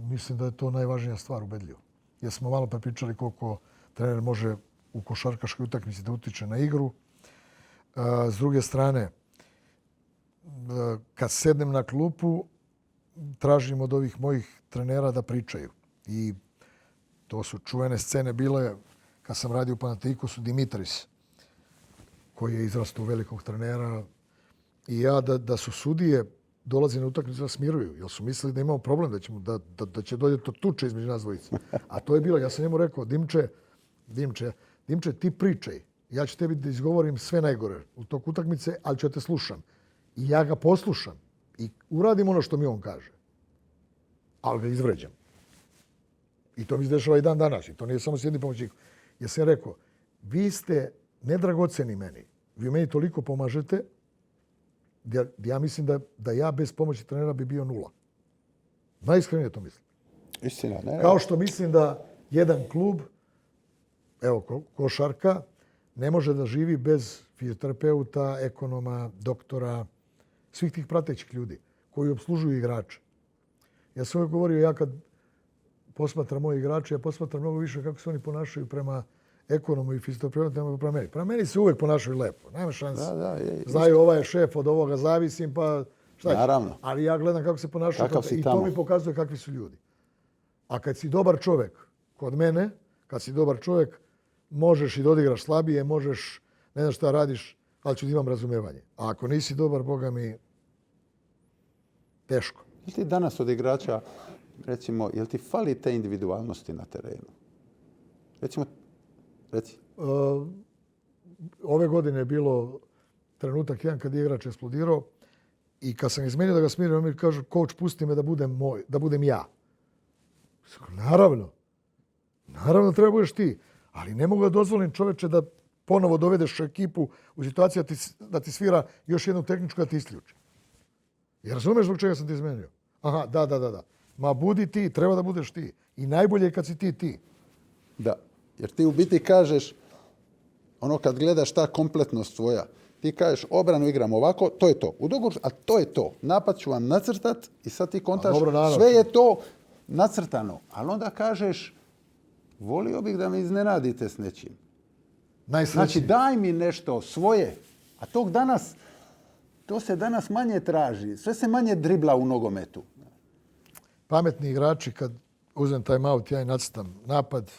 mislim da je to najvažnija stvar ubedljivo. Jer smo malo prepričali koliko trener može u košarkaškoj utakmici da utiče na igru. S druge strane, kad sednem na klupu, tražim od ovih mojih trenera da pričaju. I to su čuvene scene bile kad sam radio u Panathinaikosu, Dimitris, koji je izrastao u velikog trenera. I ja da su sudije dolazi na utakmicu da smiruju, jer su mislili da imamo problem, da će dođe to tuče između nas dvojice. A to je bilo, ja sam njemu rekao, Dimče, ti pričaj. Ja ću tebi da izgovorim sve najgore u toku utakmice, ali ću te slušam. I ja ga poslušam i uradim ono što mi on kaže. Ali ga izvređam. I to mi se dešava i dan danas. I to nije samo s jednim pomoćnikom. Ja sam rekao, vi ste nedragoceni meni. Vi meni toliko pomažete, ja mislim da ja bez pomoći trenera bi bio 0. Najiskrenije to mislim. Istina, ne. Kao što mislim da jedan klub, evo košarka, ne može da živi bez fizioterapeuta, ekonoma, doktora, svih tih pratećih ljudi koji obslužuju igrače. Ja sam uvijek govorio, ja kad posmatram moje igrače, ja posmatram mnogo više kako se oni ponašaju prema ekonomu i fizioterapeutu nego prema meni. Prema meni se uvijek ponašaju lepo. Nema šanse. Znaju, ovaj je šef, od ovoga zavisim, pa šta će? Naravno. Ali ja gledam kako se ponašaju i to mi pokazuje kakvi su ljudi. A kad si dobar čovjek, kod mene, kad si dobar čovjek, možeš i da odigraš slabije, možeš, ne znam šta radiš, ali ću da imam razumevanje. A ako nisi dobar, Boga mi, teško. Jel ti danas od igrača, recimo, jel ti fali te individualnosti na terenu? Reci. Ove godine je bilo trenutak jedan kad je igrač eksplodirao i kad sam izmenio da ga smirim, on mi kaže, coach, pusti me da budem ja. Naravno treba budeš ti, ali ne mogu da dozvolim čoveče da ponovo dovedeš ekipu u situaciju da ti svira još jednu tehničku da ti isključi. Jer razumeš zbog čega sam ti izmenio? Aha, da. Ma budi ti, treba da budeš ti. I najbolje je kad si ti. Da, jer ti u biti kažeš, kad gledaš ta kompletnost tvoja, ti kažeš obranu igram ovako, to je to. U dogovoru, a to je to. Napad ću vam nacrtat i sad ti kontaš, sve je to nacrtano. Ali onda kažeš, volio bih da me iznenadite s nečim. Znači daj mi nešto svoje. A to se danas manje traži. Sve se manje dribla u nogometu. Pametni igrači kad uzem time out, ja i nacrtam napad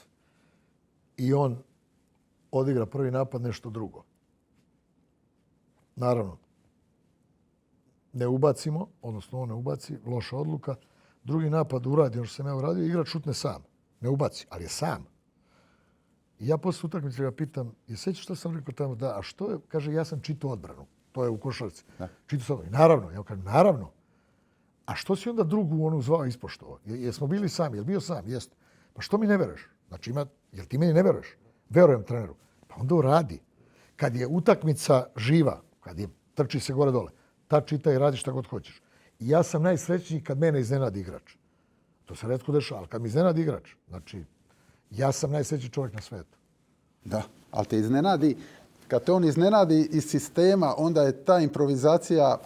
i on odigra prvi napad nešto drugo. Naravno, ne ubacimo, odnosno on ne ubaci, loša odluka. Drugi napad uradi ono što sam ja uradio, igrač šutne sam. Ne ubaci, ali je sam. I ja posle utakmice ga pitam, je sećaš što sam rekao tamo? Da, a što je? Kaže, ja sam čitao odbranu. To je u košarci. Čitao sam odbranu. Naravno, ja kažem, naravno. A što si onda drugu onu zvao ispoštovao? Jesmo bili sami? Jel bio sam? Jeste. Pa što mi ne veruješ? Znači, jel ti meni ne veruješ? Verujem treneru. Pa onda uradi. Kad je utakmica živa, kad je trči se gore dole, ta čita i radi šta god hoćeš. I ja sam najsrećniji kad mene iznenadi igrač. To se retko dešava, ali kad mi iznenadi igrač, znači, ja sam najsrećniji čovjek na svijetu. Da, ali te iznenadi kad te on iznenadi iz sistema, onda je ta improvizacija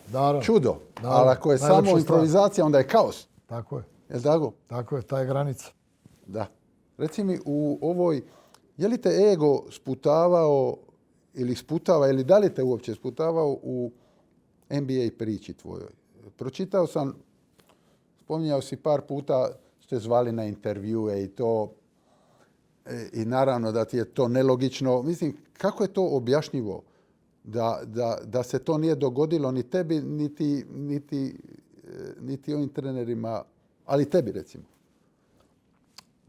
čudo. Ali ako je samo improvizacija, onda je kaos. Tako je. Jel' tako? Tako je, ta je granica. Da. Reci mi, u ovoj, je li te ego sputavao ili sputava, ili da li te uopće sputavao u NBA priči tvojoj? Pročitao sam, spominjao si par puta, ste zvali na intervjue i to, i naravno da ti je to nelogično. Mislim, kako je to objašnjivo da se to nije dogodilo ni tebi, niti ovim trenerima, ali tebi recimo?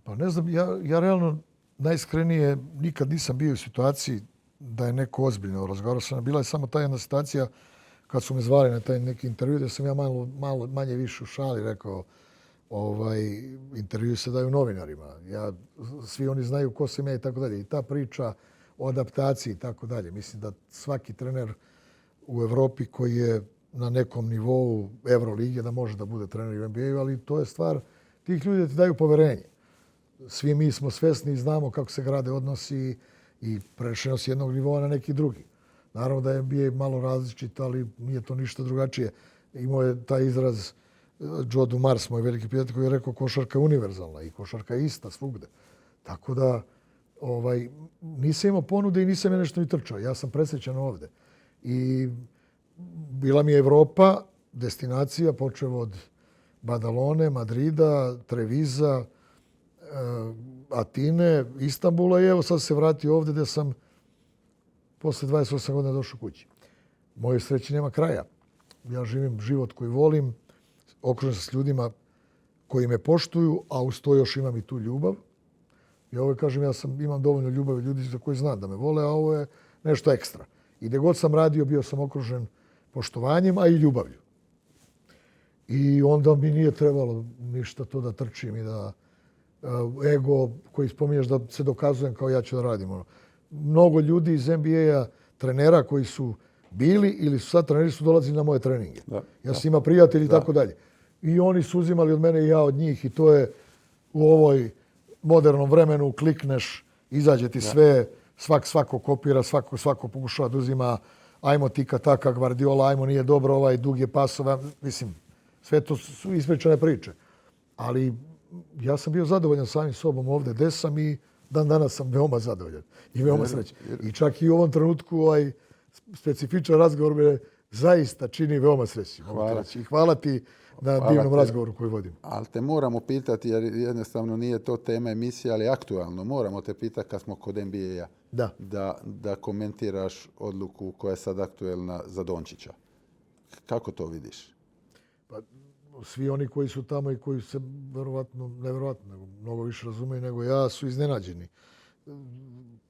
Pa ne znam, ja realno najiskrenije nikad nisam bio u situaciji da je neko ozbiljno razgovarao sa mnom. Bila je samo ta jedna situacija kad su me zvali na taj neki intervju, da sam ja malo manje više u šali rekao intervju se daju novinarima. Svi oni znaju ko sam ja i tako dalje. I ta priča o adaptaciji i tako dalje. Mislim da svaki trener u Evropi koji je na nekom nivou Evrolige da može da bude trener u NBA-u, ali to je stvar tih ljudi da ti daju poverenje. Svi mi smo svesni i znamo kako se grade odnosi i prešeno s jednog nivoa na neki drugi. Naravno da je NBA malo različit, ali nije to ništa drugačije. Imao je taj izraz Joe Dumars, moj veliki prijatelj, koji je rekao košarka je univerzalna i košarka je ista svugde. Tako da nisam imao ponude i nisam je nešto ni trčao. Ja sam presrećan ovde. I bila mi je Evropa, destinacija, počeo od Badalone, Madrida, Treviza, Atine, Istanbula i evo sad se vratio ovde gdje sam posle 28 godina došao kući. Moje sreće nema kraja. Ja živim život koji volim, okružen sam s ljudima koji me poštuju, a uz to još imam i tu ljubav. I ovo kažem, imam dovoljno ljubavi ljudi za koji znam da me vole, a ovo je nešto ekstra. I gdje god sam radio, bio sam okružen poštovanjem, a i ljubavlju. I onda mi nije trebalo ništa to da trčim i da ego koji spominješ da se dokazujem kao ja ću da radim. Mnogo ljudi iz NBA-a, trenera koji su bili ili su sad treneri su dolazili na moje treninge. Ja sam ima prijatelji i tako dalje. I oni su uzimali od mene i ja od njih i to je u ovoj modernom vremenu klikneš, izađe ti sve, svako kopira, svako pokušava da uzima ajmo tika taka Guardiola, ajmo nije dobro, ovaj dug je pasova. Mislim, sve to su ispričane priče. Ali ja sam bio zadovoljan samim sobom ovdje gdje sam i dan danas sam veoma zadovoljan i veoma srećan. I čak i u ovom trenutku specifičan razgovor me zaista čini veoma srećnim. I hvala ti na divnom razgovoru koji vodim. Ali te moramo pitati, jer jednostavno nije to tema emisije, ali aktualno. Moramo te pitati kad smo kod NBA-a da komentiraš odluku koja je sad aktuelna za Dončića. Kako to vidiš? Pa, svi oni koji su tamo i koji se nevjerovatno, mnogo više razumiju nego ja, su iznenađeni.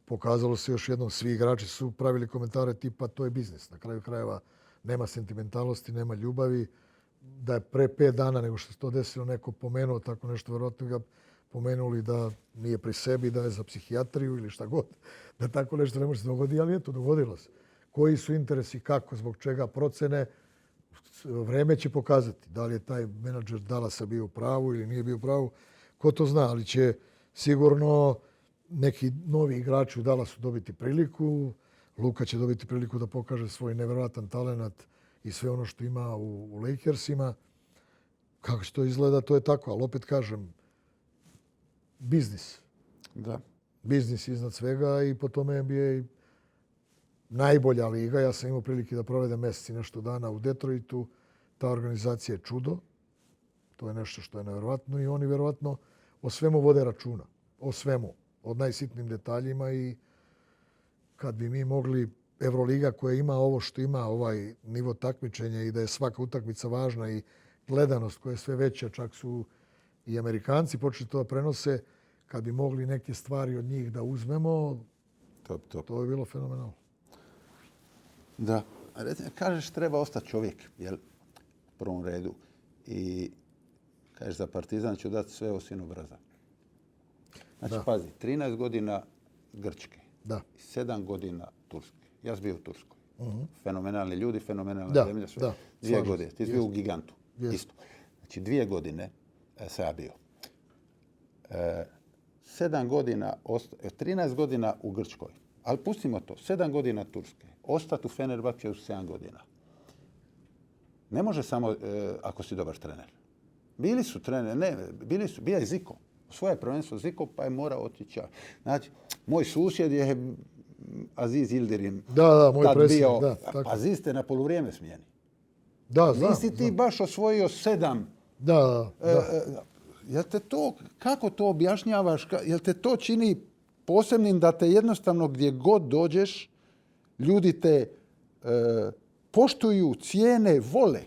Pokazalo se još jednom, svi igrači su pravili komentare tipa to je biznis. Na kraju krajeva nema sentimentalnosti, nema ljubavi. Da je pre 5 dana nego što se to desilo neko pomenuo tako nešto, vjerojatno ga pomenuli da nije pri sebi, da je za psihijatriju ili šta god. Da tako nešto ne može se dogoditi, ali eto, dogodilo se. Koji su interesi, kako, zbog čega, procene, vreme će pokazati. Da li je taj menadžer Dallasa bio u pravu ili nije bio u pravu, ko to zna, ali će sigurno neki novi igrači u Dallasu dobiti priliku. Luka će dobiti priliku da pokaže svoj nevjerojatan talenat i sve ono što ima u Lakersima. Kako će to izgleda, to je tako. Ali opet kažem, biznis. Da. Biznis iznad svega i po tome NBA najbolja liga. Ja sam imao prilike da provedem mjesec i nešto dana u Detroitu. Ta organizacija je čudo. To je nešto što je nevjerovatno i oni vjerovatno o svemu vode računa. O svemu. Od najsitnijim detaljima i kad bi mi mogli Evroliga koja ima ovo što ima, ovaj nivo takmičenja i da je svaka utakmica važna i gledanost koja je sve veća, čak su i Amerikanci počeli to da prenose, kad bi mogli neke stvari od njih da uzmemo, to je bilo fenomenalno. Da. Kažeš treba ostati čovjek, jel? U prvom redu. I kažeš za Partizan ću dati sve osim obraza. Znači, pazi, 13 godina Grčke. Da. 7 godina Turske. Ja sam bio u Turskoj. Fenomenalni ljudi, fenomenalna zemlja. Sve. 2 godine. Ti si bio u Gigantu. Isto. Znači, 2 godine sam ja bio. 7 godina, 13 godina u Grčkoj. Ali pustimo to. 7 godina Turske. Ostati u Fenerbahčeju 7 godina. Ne može samo ako si dobar trener. Bili su treneri, bio je Ziko. Svoje prvenstvo Ziko, pa je morao otići. Znači, moj susjed je Aziz Yildirim. Da, moj predsjednik. Aziz te na poluvrijeme smijeni. Da, znam. Nisi ti baš osvojio 7. Da. Jel te to, kako to objašnjavaš? Jel te to čini posebnim da te jednostavno gdje god dođeš, ljudi te poštuju, cijene, vole?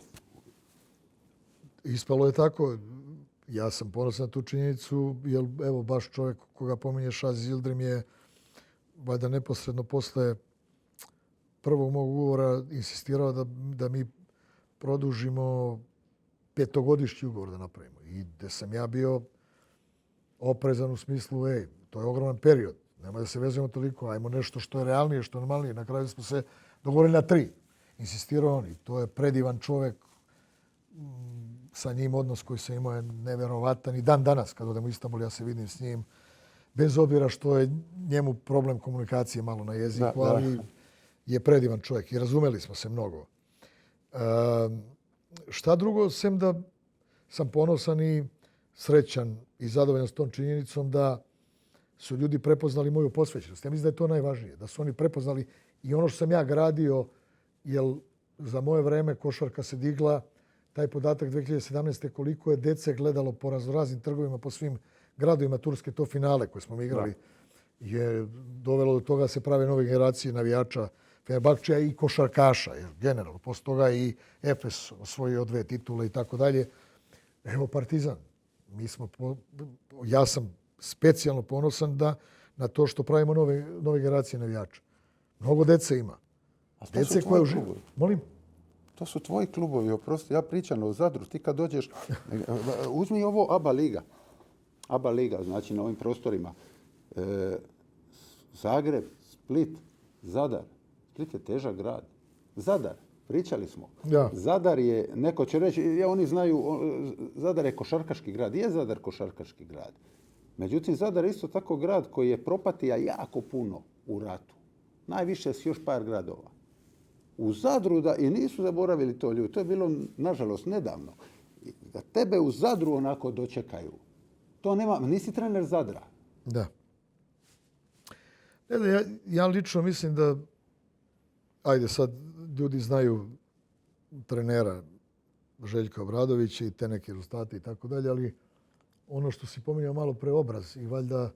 Ispalo je tako. Ja sam ponosan na tu činjenicu, jer evo baš čovjek koga pominješ, Aziz Yildirim, je valjda neposredno posle prvog mog ugovora insistirao da mi produžimo 5-godišnji ugovor da napravimo. I gdje sam ja bio oprezan u smislu, to je ogroman period. Nemoj da se vezujemo toliko, ajmo nešto što je realnije, što je normalnije. Na kraju smo se dogovorili na 3. Insistirao on i to je predivan čovjek. Sa njim odnos koji sam imao je nevjerovatan. I dan danas kad odem u Istanbul ja se vidim s njim. Bez obzira što je njemu problem komunikacije malo na jeziku, ali je predivan čovjek i razumeli smo se mnogo. Šta drugo, sem da sam ponosan i srećan i zadovoljan s tom činjenicom da su ljudi prepoznali moju posvećenost. Ja mislim da je to najvažnije. Da su oni prepoznali i ono što sam ja gradio, jer za moje vreme košarka se digla, taj podatak 2017. koliko je dece gledalo po raznoraznim trgovima, po svim gradovima Turske, to finale koje smo igrali, je dovelo do toga da se prave nove generacije navijača Fenerbahčeja i košarkaša, jer generalno. Posle toga i Efes osvojio 2 titule i tako dalje. Evo Partizan. Ja sam specijalno ponosan na to što pravimo nove generacije navijača. Mnogo dece ima. A to su tvoji klubovi. Molim? To su tvoji klubovi, oprosti. Ja pričam o Zadru. Ti kad dođeš, uzmi ovo ABA liga. ABA liga, znači na ovim prostorima. Zagreb, Split, Zadar. Split je težak grad. Zadar, pričali smo. Ja. Zadar je, neko će reći, oni znaju, Zadar je košarkaški grad. Je Zadar košarkaški grad. Međutim, Zadar je isto tako grad koji je propatija jako puno u ratu. Najviše s još par gradova. U Zadru, i nisu zaboravili to ljudi, to je bilo, nažalost, nedavno, da tebe u Zadru onako dočekaju. To nema, nisi trener Zadra. Da. Ja lično mislim da, ajde sad, ljudi znaju trenera Željka Obradovića i te neke rezultate i tako dalje, ali ono što si pominjao malo pre, obraz i valjda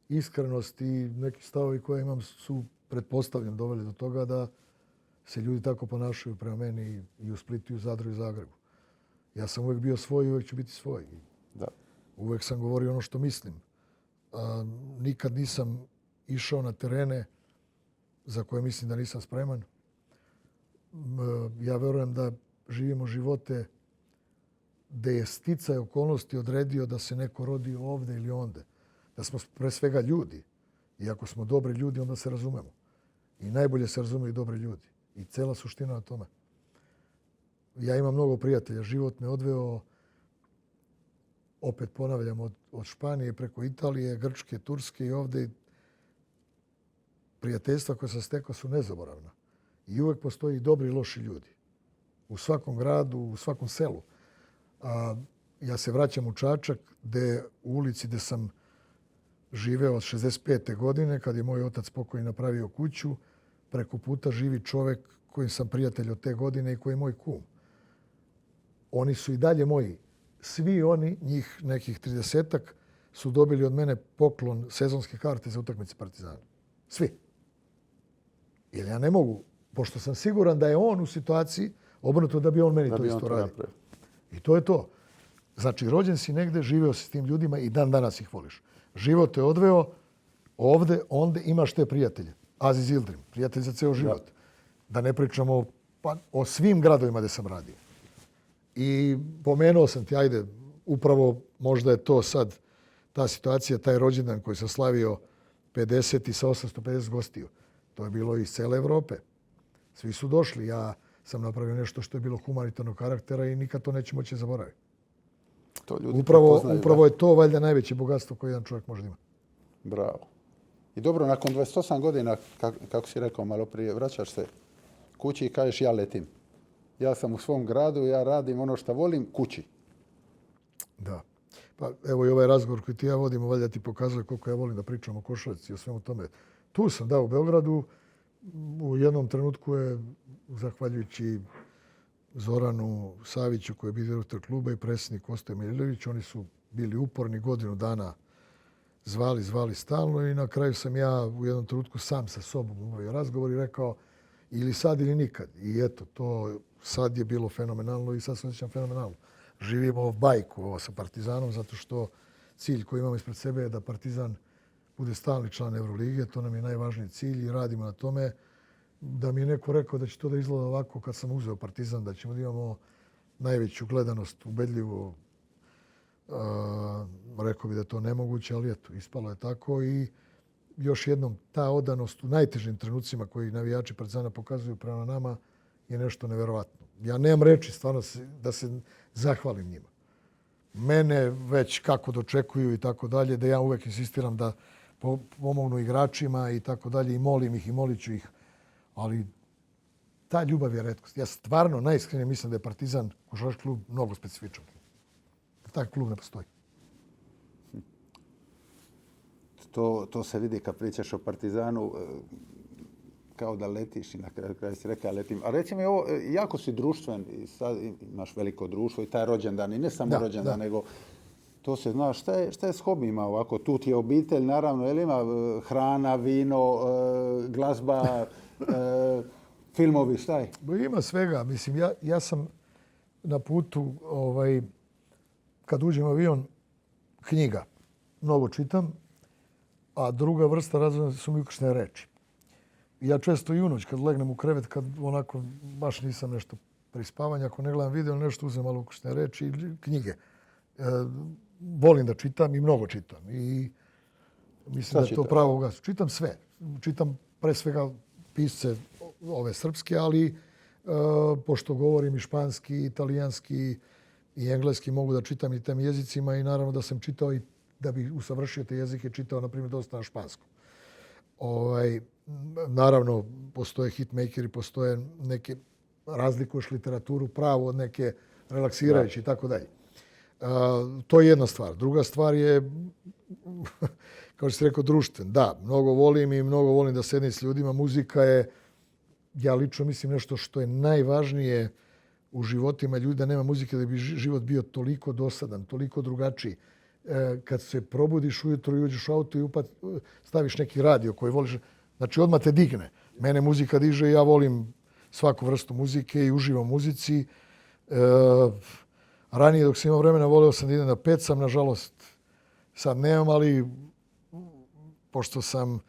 iskrenost i neki stavovi koje imam su pretpostavljam doveli do toga da se ljudi tako ponašaju prema meni i u Splitu, i u Zadru, i u Zagrebu. Ja sam uvijek bio svoj i uvijek ću biti svoj. Da. Uvijek sam govorio ono što mislim. Nikad nisam išao na terene za koje mislim da nisam spreman. Ja verujem da živimo živote gdje je sticaj okolnosti odredio da se neko rodi ovdje ili onde. Da smo pre svega ljudi. I ako smo dobri ljudi, onda se razumemo. I najbolje se razumiju dobri ljudi. I cela suština na tome. Ja imam mnogo prijatelja. Život me odveo, opet ponavljam, od Španije preko Italije, Grčke, Turske i ovdje. Prijateljstva koje sam stekao su nezaboravna. I uvijek postoji dobri i loši ljudi. U svakom gradu, u svakom selu. Ja se vraćam u Čačak, u ulici gdje sam živeo od 65. godine, kad je moj otac pokojni napravio kuću. Preko puta živi čovjek kojim sam prijatelj od te godine i koji je moj kum. Oni su i dalje moji. Svi oni, njih nekih 30-ak, su dobili od mene poklon sezonske karte za utakmice Partizana. Svi. Jer ja ne mogu, pošto sam siguran da je on u situaciji obrnuto da bi on meni to isto radio. I to je to. Znači, rođen si negdje, živeo si s tim ljudima i dan danas ih voliš. Život te odveo ovdje, onda imaš te prijatelje. Aziz Yildirim, prijatelj za ceo život. Da ne pričamo o svim gradovima gdje sam radio. I pomenuo sam ti, ajde, upravo možda je to sad ta situacija, taj rođendan koji sam slavio 50 i sa 850 gostiju. To je bilo iz cele Evrope. Svi su došli. Ja sam napravio nešto što je bilo humanitarnog karaktera i nikad to neće moći zaboraviti. To ljudi upravo je to valjda najveće bogatstvo koje jedan čovjek može imati. Bravo. I dobro, nakon 28 godina, kako si rekao malo prije, vraćaš se kući i kažeš ja letim. Ja sam u svom gradu, ja radim ono što volim kući. Da. Pa evo i ovaj razgovor koji ti ja vodim, valjda ti pokazuje koliko ja volim da pričam o košarci i o svemu tome. Tu sam, da, u Beogradu. U jednom trenutku je, zahvaljujući Zoranu Saviću, koji je bio direktor kluba, i predsjednik Ostoje Miljević, oni su bili uporni, godinu dana zvali stalno i na kraju sam ja u jednom trenutku sam sa sobom imao razgovor i rekao ili sad ili nikad. I eto, to sad je bilo fenomenalno i sad se osjećam fenomenalno. Živimo bajku ovo sa Partizanom zato što cilj koji imamo ispred sebe je da Partizan bude stalni član Evrolige. To nam je najvažniji cilj i radimo na tome. Da mi je neko rekao da će to da izgleda ovako kad sam uzeo Partizan, da ćemo da imamo najveću gledanost, ubedljivo. Rekao bi da je to nemoguće, ali eto, ispalo je tako i još jednom ta odanost u najtežim trenucima koji navijači Partizana pokazuju prema nama je nešto neverovatno. Ja nemam reči stvarno da se zahvalim njima. Mene već kako dočekuju i tako dalje, da ja uvek insistiram da pomognu igračima i tako dalje i molim ih i molit ću ih. Ali ta ljubav je retkost. Ja stvarno najiskrenije mislim da je Partizan košarkaški klub mnogo specifičan. Taj klub ne postoji. To se vidi kad pričaš o Partizanu, kao da letiš i na kraju si rekao letim. A reci mi ovo, jako si društven i sad imaš veliko društvo i taj rođendan i ne samo rođendan, nego to se zna. Šta je s hobijima ovako? Tu ti je obitelj, naravno, jel ima hrana, vino, glazba, filmovi, šta je? Ima svega. Mislim, ja sam na putu, kad uđem u avion, knjiga. Mnogo čitam, a druga vrsta razvoja su mi ukrštene reči. Ja često i u noć kad legnem u krevet, kad onako baš nisam nešto pri spavanju, ako ne gledam video nešto, uzem malo ukrštene reči i knjige. Volim da čitam i mnogo čitam. I mislim da je to pravo ugas. Čitam sve. Čitam pre svega pisce ove srpske, ali pošto govorim i španski, i italijanski i engleski, mogu da čitam i tem jezicima i naravno da sam čitao i da bi usavršio te jezike, čitao, na primjer, dosta na španskom. Naravno, postoje hitmakeri, postoje neke, razlikuješ literaturu pravu od neke relaksirajuće i tako dalje. To je jedna stvar. Druga stvar je, kao što si rekao, društven. Da, mnogo volim da sedim s ljudima. Muzika je, ja lično mislim, nešto što je najvažnije u životima ljudi, da nema muzike da bi život bio toliko dosadan, toliko drugačiji. Kad se probudiš ujutro i uđeš u auto i staviš neki radio koji voliš, znači odmah te digne. Mene muzika diže i ja volim svaku vrstu muzike i uživam u muzici. Ranije dok sam imao vremena voleo sam da idem da pecam, nažalost sad nemam, ali pošto sam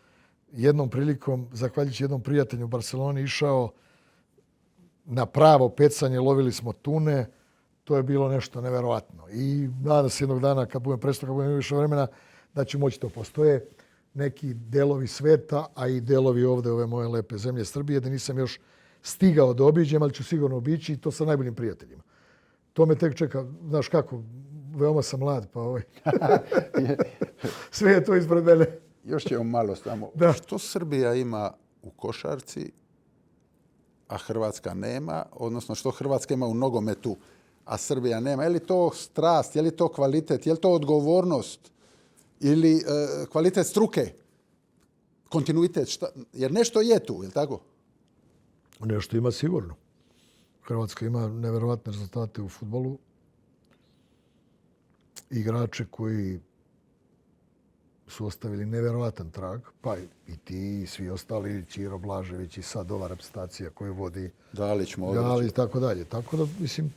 jednom prilikom, zahvaljujući jednom prijatelju u Barceloni, išao na pravo pecanje, lovili smo tune, to je bilo nešto neverovatno. I nadam se jednog dana kad budem prestao, kad budem više vremena, da ću moći to. Postoje neki delovi sveta, a i delovi ovde ove moje lepe zemlje Srbije, da nisam još stigao da obiđem, ali ću sigurno obići i to sa najboljim prijateljima. To me tek čeka, znaš kako, veoma sam mlad, pa sve je to ispred mene. Još ćemo malo samo. Što Srbija ima u košarci, a Hrvatska nema? Odnosno, što Hrvatska ima u nogometu, a Srbija nema? Je li to strast, je li to kvalitet, je li to odgovornost ili kvalitet struke, kontinuitet? Jer nešto je tu, je li tako? Nešto ima sigurno. Hrvatska ima neverovatne rezultate u fudbalu. Igrače koji su ostavili neverovatan trag, pa i ti i svi ostali, Ćiro Blažević i sad ova reprezentacija koju vodi Dalić, i tako dalje. Tako da, mislim,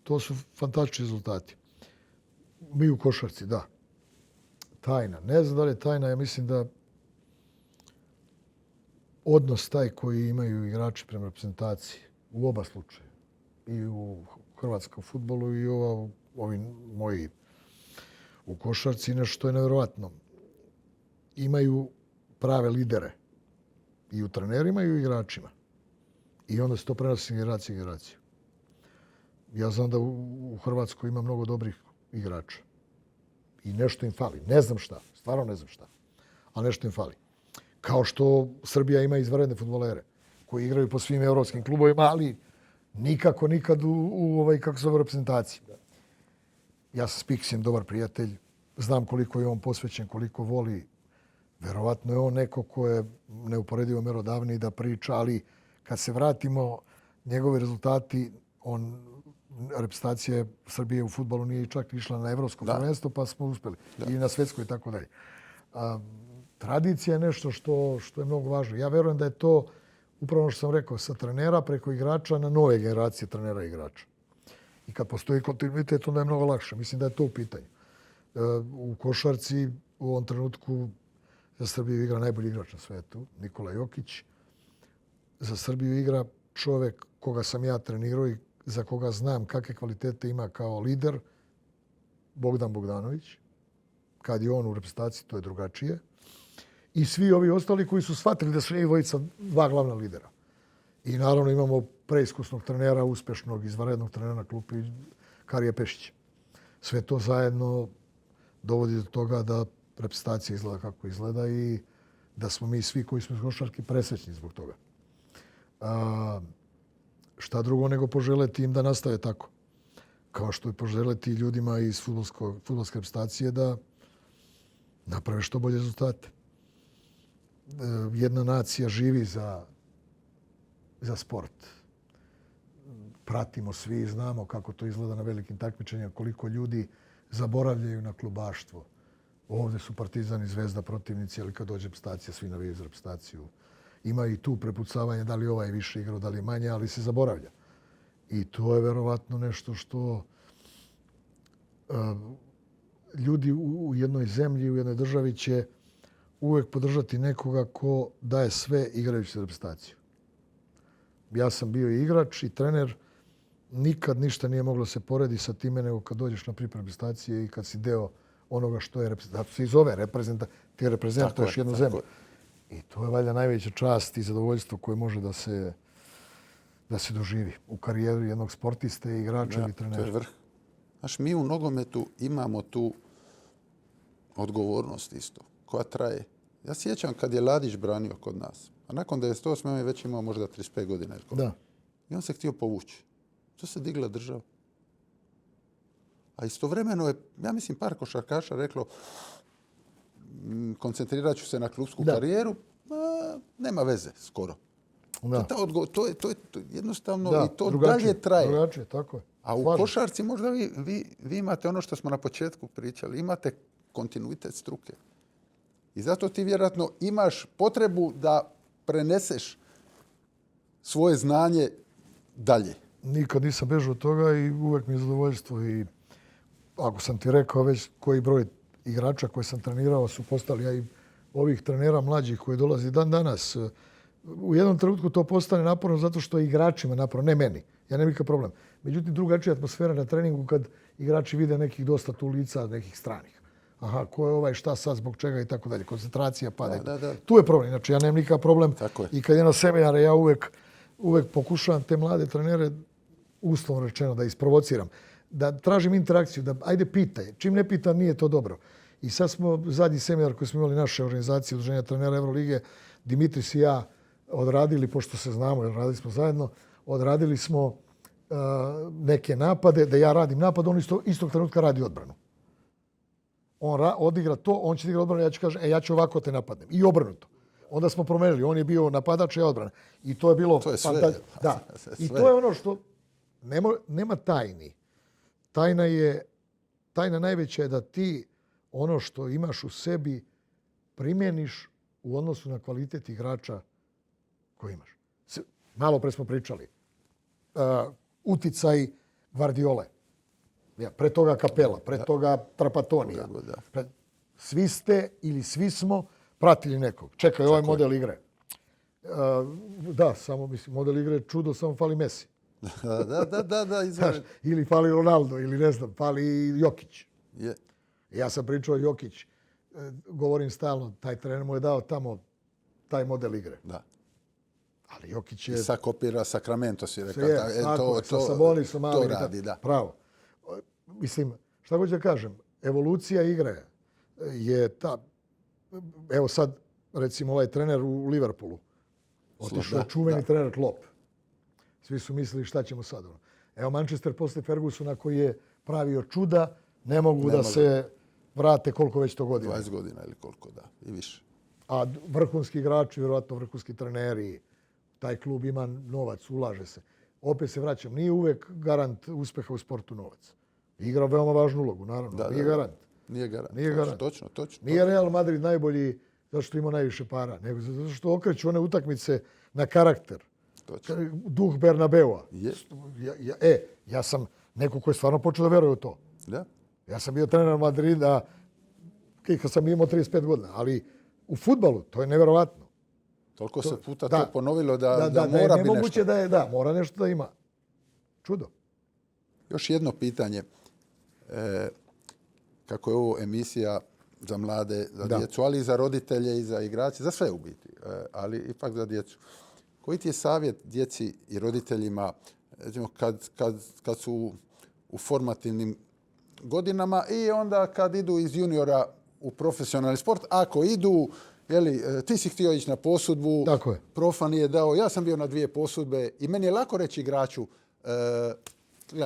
to su fantastični rezultati. Mi u košarci, da. Tajna. Ne znam da li je tajna, ja mislim da odnos taj koji imaju igrači prema reprezentaciji u oba slučaja. I u hrvatskom fudbalu i ovi moji u košarci, nešto je nevjerovatno. Imaju prave lidere i u trenerima i u igračima. I onda se to prenosi generacije i generaciju. Ja znam da u Hrvatskoj ima mnogo dobrih igrača. I nešto im fali. Ne znam šta. Stvarno ne znam šta. ali nešto im fali. Kao što Srbija ima izvanredne fudbalere koji igraju po svim evropskim klubovima, ali nikako nikad u kako se zove, reprezentaciji. Ja sam s Piksijem dobar prijatelj, znam koliko je on posvećen, koliko voli. Verovatno je on neko ko je neuporedivo merodavniji da priča, ali kad se vratimo, njegovi rezultati, reprezentacija Srbije u fudbalu nije čak išla na evropsko prvenstvo, pa smo uspeli. I na svetsko i tako dalje. Tradicija je nešto što je mnogo važno. Ja verujem da je to upravo što sam rekao, sa trenera preko igrača na nove generacije trenera i igrača. I kad postoji kontinuitet, onda je mnogo lakše. Mislim da je to u pitanju. U košarci u ovom trenutku za Srbiju igra najbolji igrač na svetu, Nikola Jokić. Za Srbiju igra čovjek koga sam ja trenirao i za koga znam kakve kvalitete ima kao lider, Bogdan Bogdanović. Kad je on u reprezentaciji, to je drugačije. I svi ovi ostali koji su shvatili da su njih dvojica dva glavna lidera. I naravno imamo preiskusnog trenera, uspešnog, izvanrednog trenera na klupi, Karija Pešića. Sve to zajedno dovodi do toga da reprezentacija izgleda kako izgleda i da smo mi svi koji smo iz košarke presrećni zbog toga. Šta drugo nego poželeti im da nastave tako. Kao što je poželeti ljudima iz fudbalske reprezentacije da naprave što bolje rezultate. Jedna nacija živi za sport. Pratimo svi i znamo kako to izgleda na velikim takmičenjima, koliko ljudi zaboravljaju na klubaštvo. Ovdje su Partizan i Zvezda protivnici, ali kad dođe reprezentacija, svi navijaju za reprezentaciju. Ima i tu prepucavanje da li ovaj više igrao, da li manje, ali se zaboravlja. I to je verovatno nešto što ljudi u jednoj zemlji, u jednoj državi će uvijek podržati nekoga ko daje sve igrajući za reprezentaciju. Ja sam bio i igrač i trener. Nikad ništa nije moglo se poredi sa time nego kad dođeš na pripremu reprezentacije i kad si deo onoga što je reprezentacija. Zato se i zove ti reprezentuješ jednu zemlju. I to je valjda najveća čast i zadovoljstvo koje može da se doživi u karijeri jednog sportiste, igrača ili trenera. To je vrh. Znaš, mi u nogometu imamo tu odgovornost isto, koja traje. Ja sjećam kad je Ladić branio kod nas, a nakon 98. on je već imao možda 35 godina. Da. I on se htio povući. To se digla država. A istovremeno je, ja mislim, par košarkaša reklo koncentrirat ću se na klubsku karijeru, nema veze skoro. Da. To je jednostavno i to dalje traje. Drugačije, tako je. A u košarci možda vi imate ono što smo na početku pričali, imate kontinuitet struke. I zato ti vjerojatno imaš potrebu da preneseš svoje znanje dalje. Nikad nisam bežao od toga i uvijek mi je zadovoljstvo. I ako sam ti rekao već koji broj igrača koje sam trenirao su postali, ja i ovih trenera mlađih koji dolazi dan danas, u jednom trenutku to postane naporno zato što je igračima naporno, ne meni. Ja nemam nikakav problem. Međutim, drugačija atmosfera na treningu kad igrači vide nekih dosta tu lica, nekih stranih. Aha, ko je ovaj, šta sad, zbog čega i tako dalje. Koncentracija pada. Da. Tu je problem. Znači, ja nemam nikakav problem. I kad je na seminare, ja uvijek pokušavam te mlade trenere, uslovno rečeno, da isprovociram. Da tražim interakciju, da ajde pitaj. Čim ne pitam, nije to dobro. I sad smo zadnji seminar koji smo imali naše organizacije Udruženja trenera Evrolige, Dimitris i ja odradili, pošto se znamo, jer radili smo zajedno, odradili smo neke napade, da ja radim napad, on istog trenutka radi odbranu. On odigra to, on će igrati odbranu, ja ću kažem, ja ću ovako te napadnem. I obrnuto. Onda smo promenili, on je bio napadač, ja odbrana. I to je bilo... To je sve. Da. I to je ono što... Nema tajni. Tajna najveća je da ti ono što imaš u sebi primjeniš u odnosu na kvalitet igrača koji imaš. Malo pre smo pričali. Uticaj Guardiole. Pre toga Capela, pre toga Trapatonija. Svi ste ili svi smo pratili nekog. Čekaj, ovaj model igre. Da, samo mislim, model igre je čudo, samo fali Messi. Da, izvrši. Ili fali Ronaldo, ili ne znam, fali Jokić. Ja sam pričao Jokić, govorim stalno, taj trener mu je dao tamo taj model igre. Da. Ali Jokić je... I sad kopira Sacramento, si rekao. Sa Sabonisom, to radi, da. Pravo. Mislim, šta hoću da kažem, evolucija igre je ta... evo sad, recimo ovaj trener u Liverpoolu. Otišao je čuveni trener Klopp. Svi su mislili šta ćemo sad. Evo Manchester posle Fergusona koji je pravio čuda, ne mogu da se vrate koliko već to godina. 20 godina ili koliko, da, i više. A vrhunski igrači, vjerojatno vrhunski treneri, taj klub ima novac, ulaže se. Opet se vraćam, nije uvek garant uspeha u sportu novac. Igra veoma važnu ulogu, naravno. Nije garant. Nije garant. Točno. Nije Real Madrid najbolji zato što ima najviše para, nego zato što okreću one utakmice na karakter. Točno. Duh Bernabeua. Yes. Ja sam neko koji je stvarno počeo da veruje u to. Da. Ja sam bio trener Madrida kad sam imao 35 godina, ali u fudbalu to je neverovatno. Toliko se puta to ponovilo da mora bi nešto. Mora nešto da ima. Čudo. Još jedno pitanje. Kako je ovo emisija za mlade, za djecu, ali i za roditelje i za igrače, za sve u biti, ali ipak za djecu. Koji ti je savjet djeci i roditeljima kad su u formativnim godinama i onda kad idu iz juniora u profesionalni sport, ako idu, ti si htio ići na posudbu, profa nije dao, ja sam bio na 2 posudbe i meni je lako reći igraču,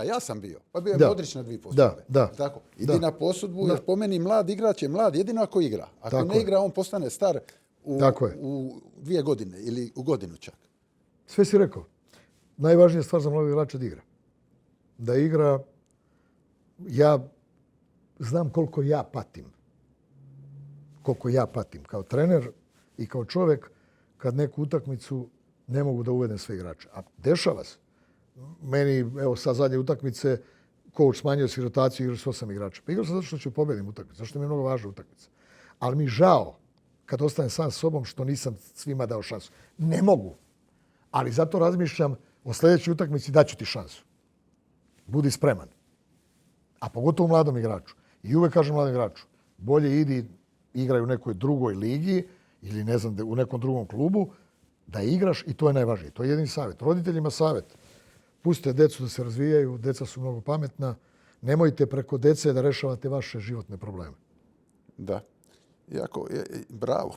ja sam bio, pa bio je Modrić na 2 posudbe. Tako. Idi na posudbu, jer po meni mlad igrač je mlad jedino ako igra. Ako ne igra, on postane star u 2 godine ili u godinu čak. Sve si rekao. Najvažnija stvar za mladog igrača da igra. Da igra, ja znam koliko ja patim. Koliko ja patim kao trener i kao čovjek kad neku utakmicu ne mogu da uvedem sve igrače. A dešava se. Meni, evo sad zadnje utakmice, coach smanjio si rotaciju, igraš s 8 igrača. Pa igrao sam zato što ću pobedim utakmicu, zato što mi je mnogo važna utakmica. Ali mi žao kad ostanem sam s sobom što nisam svima dao šansu. Ne mogu. Ali zato razmišljam o sljedećoj utakmici daću ti šansu. Budi spreman. A pogotovo mladom igraču. I uvek kažem mladom igraču, bolje idi igraj u nekoj drugoj ligi ili ne znam, u nekom drugom klubu, da igraš i to je najvažnije. To je jedini savjet. Roditeljima savjet. Pustite decu da se razvijaju, deca su mnogo pametna. Nemojte preko dece da rešavate vaše životne probleme. Da. Bravo.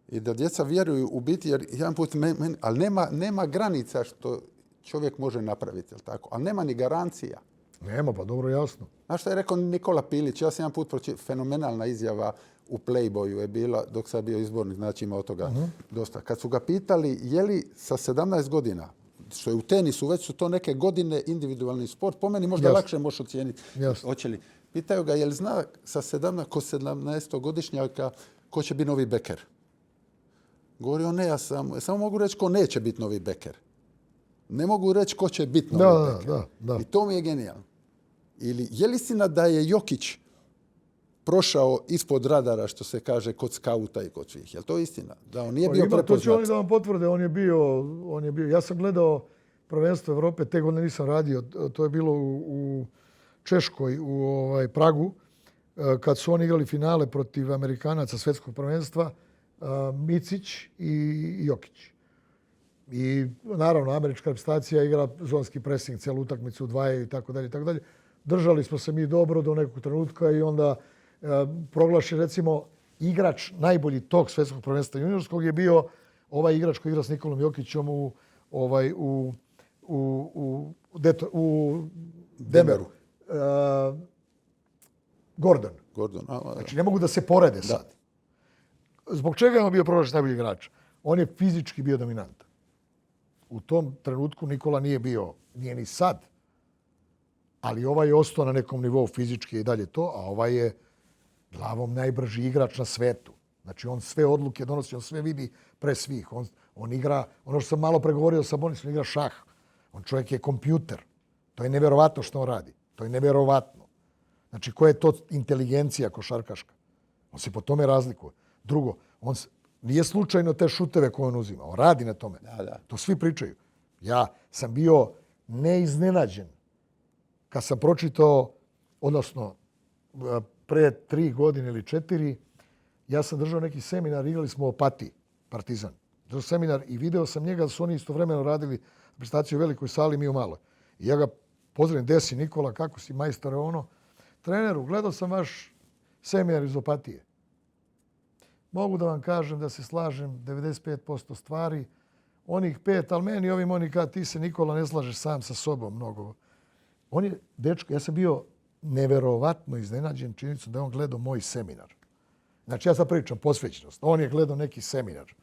I da djeca vjeruju u biti, jer jedan put, ali nema granica što čovjek može napraviti, jel tako? Ali nema ni garancija. Nema, pa dobro, jasno. Znaš što je rekao Nikola Pilić? Ja sam jedan put fenomenalna izjava u Playboyu je bila, dok sam bio izbornik, znači imao toga dosta. Kad su ga pitali je li sa 17 godina, što je u tenisu, već su to neke godine individualni sport, po meni možda lakše možeš ocijeniti. Hoće li? Pitaju ga je li zna sa 17-godišnjaka ko će biti novi Becker? Govorio ne, ja samo mogu reći ko neće biti novi Becker. Ne mogu reći ko će biti novi Becker. I to mi je genijalno. Ili je li istina da je Jokić prošao ispod radara, što se kaže, kod skauta i kod svih? Je li to istina? Da on nije bio prepoznat? To će oni da vam potvrde. On je bio. Ja sam gledao prvenstvo Evrope, te godine nisam radio. To je bilo u Češkoj, u Pragu, kad su oni igrali finale protiv Amerikanaca svjetskog prvenstva, Micić i Jokić. I naravno, američka reprezentacija igra zonski presing, cijelu utakmicu, dvaje i tako dalje. Držali smo se mi dobro do nekog trenutka i onda proglašen, recimo, igrač najbolji tog svjetskog prvenstva juniorskog je bio ovaj igrač koji igra s Nikolom Jokićem u Denveru. Gordon. Znači, ne mogu da se porede sad. Zbog čega je on bio proglašen najbolji igrač? On je fizički bio dominantan. U tom trenutku Nikola nije ni sad. Ali ovaj je ostao na nekom nivou fizički i dalje to, a ovaj je glavom najbrži igrač na svetu. Znači, on sve odluke donosi, on sve vidi pre svih. On igra, ono što sam malo pregovorio sa Bonisom, on igra šah. On čovjek je kompjuter. To je nevjerovatno što on radi. To je nevjerovatno. Znači, koja je to inteligencija košarkaška? On se po tome razlikuje. Drugo, on nije slučajno te šuteve koje on uzima. On radi na tome. To svi pričaju. Ja sam bio neiznenađen kad sam pročitao, odnosno pre 3 godine ili 4, ja sam držao neki seminar, igrali smo o Opatiji, Partizan. Držao seminar i video sam njega da su oni istovremeno radili prestaciju u velikoj sali, mi u maloj. I ja ga pozdravim, gde si Nikola, kako si majstore, Treneru, gledao sam vaš seminar iz Opatije. Mogu da vam kažem da se slažem 95% stvari, onih 5, ali meni oni kada ti se Nikola ne slažeš sam sa sobom mnogo. On je, dečko, ja sam bio neverovatno iznenađen činjenicom da je on gledao moj seminar. Znači ja sad pričam posvećenost. On je gledao neki seminar.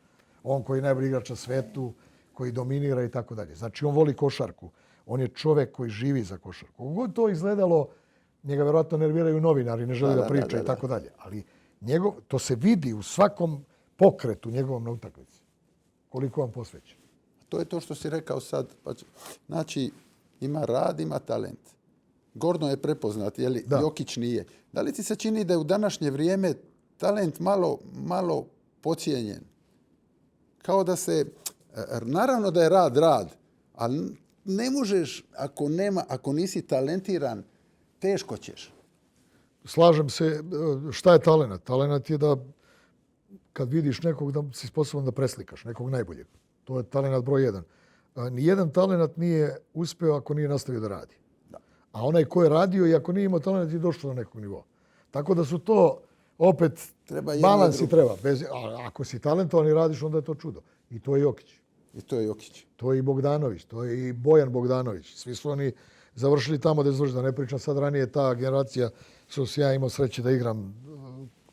On koji je najbolji igrač na svetu, koji dominira i tako dalje. Znači on voli košarku. On je čovjek koji živi za košarku. Kako god to izgledalo, njega vjerojatno nerviraju novinari, ne žele da priča i tako dalje. Ali to se vidi u svakom pokretu njegovom na utakmici. Koliko vam posveća. To je to što si rekao sad. Znači, ima rad, ima talent. Gordon je prepoznat, Jokić nije. Da li ti se čini da je u današnje vrijeme talent malo podcijenjen? Kao da se, naravno da je rad, ali ne možeš, ako nisi talentiran, teško ćeš. Slažem se. Šta je talent? Talent je da kad vidiš nekog da si sposoban da preslikaš, nekog najboljeg. To je talent broj 1. Nijedan talent nije uspeo ako nije nastavio da radi. Da. A onaj ko je radio i ako nije imao talent je došao do nekog nivoa. Tako da su to opet balans i treba. Ako si talentovan i radiš, onda je to čudo. I to je Jokić. To je i Bogdanović. To je i Bojan Bogdanović. Svi su oni završili tamo da završili. Da ne pričam sad ranije, ta generacija su ja imao sreće da igram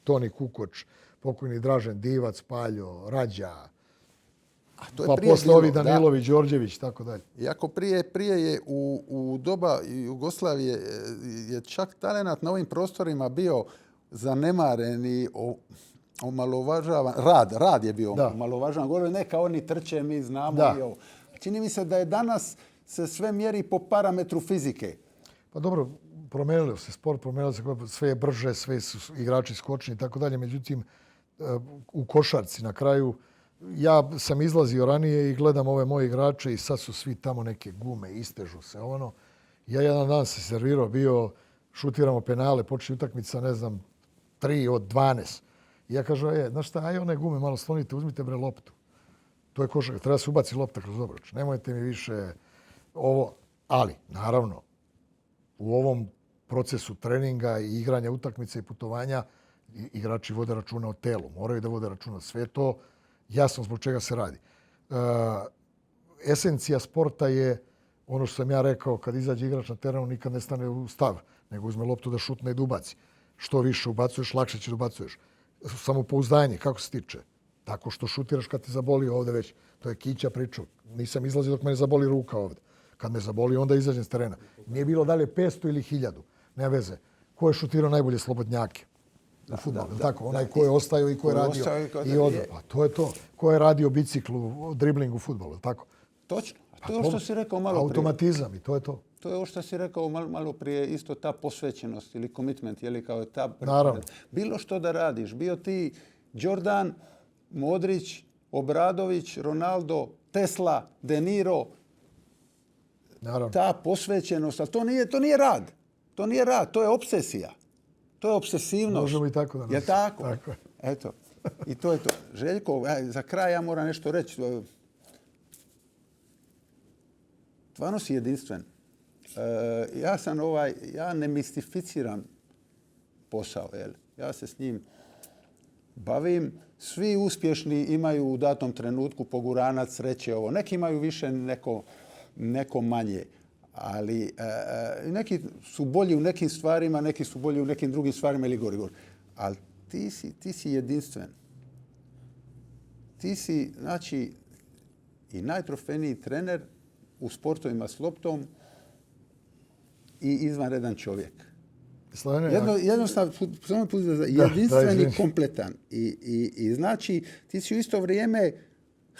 Toni Kukoč, pokojni Dražen Divac, Paljo, Rađa, pa posle ovi Danilović, Đorđević, tako dalje. Iako prije je u doba Jugoslavije je čak talent na ovim prostorima bio zanemaren i omalovažavan. Rad je bio omalovažavan. Govorio, neka oni trče, mi znamo. Čini mi se da je danas se sve mjeri po parametru fizike. Pa dobro, promenilo se sport, sve je brže, sve su igrači skočni i tako dalje. Međutim, u košarci na kraju, ja sam izlazio ranije i gledam ove moje igrače i sad su svi tamo neke gume, istežu se. Ja jedan dan se servirao, šutiramo penale, počne utakmica, 3 od 12. I ja kažem, znaš šta, aj one gume malo slonite, uzmite bre loptu. To je košarka, treba se ubaci lopta kroz obruč. Nemojte mi više ovo. Ali, naravno, u ovom procesu treninga i igranja utakmice i putovanja igrači vode računa o telu. Moraju da vode računa sve to. Jasno zbog čega se radi. Esencija sporta je ono što sam ja rekao, kad izađe igrač na terenu nikad ne stane u stav, nego uzme loptu da šutne i da ubaci. Što više ubacuješ, lakše će da ubacuješ. Samopouzdanje, kako se tiče? Tako što šutiraš kad te zaboli ovde već. To je Kića pričao. Nisam izlazio dok me ne zaboli ruka ovde. Kad me zaboli, onda izađem s terena. Nije bilo dalje 500 ili 1000. Nema veze. Ko je šutirao najbolje slobodnjake? U fudbalu, tako? Onaj ko je ostajao i ko je radio i odmah. Pa to je to. Ko je radio biciklu, dribling u fudbalu, tako? Točno. To je ovo što si rekao malo prije. Automatizam i to je to. To je ovo što si rekao malo prije, isto ta posvećenost ili commitment, kao ta... Naravno. Bilo što da radiš, bio ti Jordan, Modrić, Obradović, Ronaldo, Tesla, De Niro. Naravno. Ta posvećenost, ali to nije rad. To nije rad, to je obsesija. To je obsesivnost. Možemo i tako da nas... Je tako? Tako. Eto. I to je to. Željko, za kraj ja moram nešto reći. Stvarno si jedinstven. Ja ne mistificiram posao. Ja se s njim bavim. Svi uspješni imaju u datom trenutku poguranac, sreće ovo. Neki imaju više, neko manje. Ali neki su bolji u nekim stvarima, neki su bolji u nekim drugim stvarima ili gori. Ali ti si jedinstven. Ti si, znači, i najtrofejniji trener u sportovima s loptom i izvanredan čovjek. Jednostavno, jedinstven i kompletan. I znači, ti si u isto vrijeme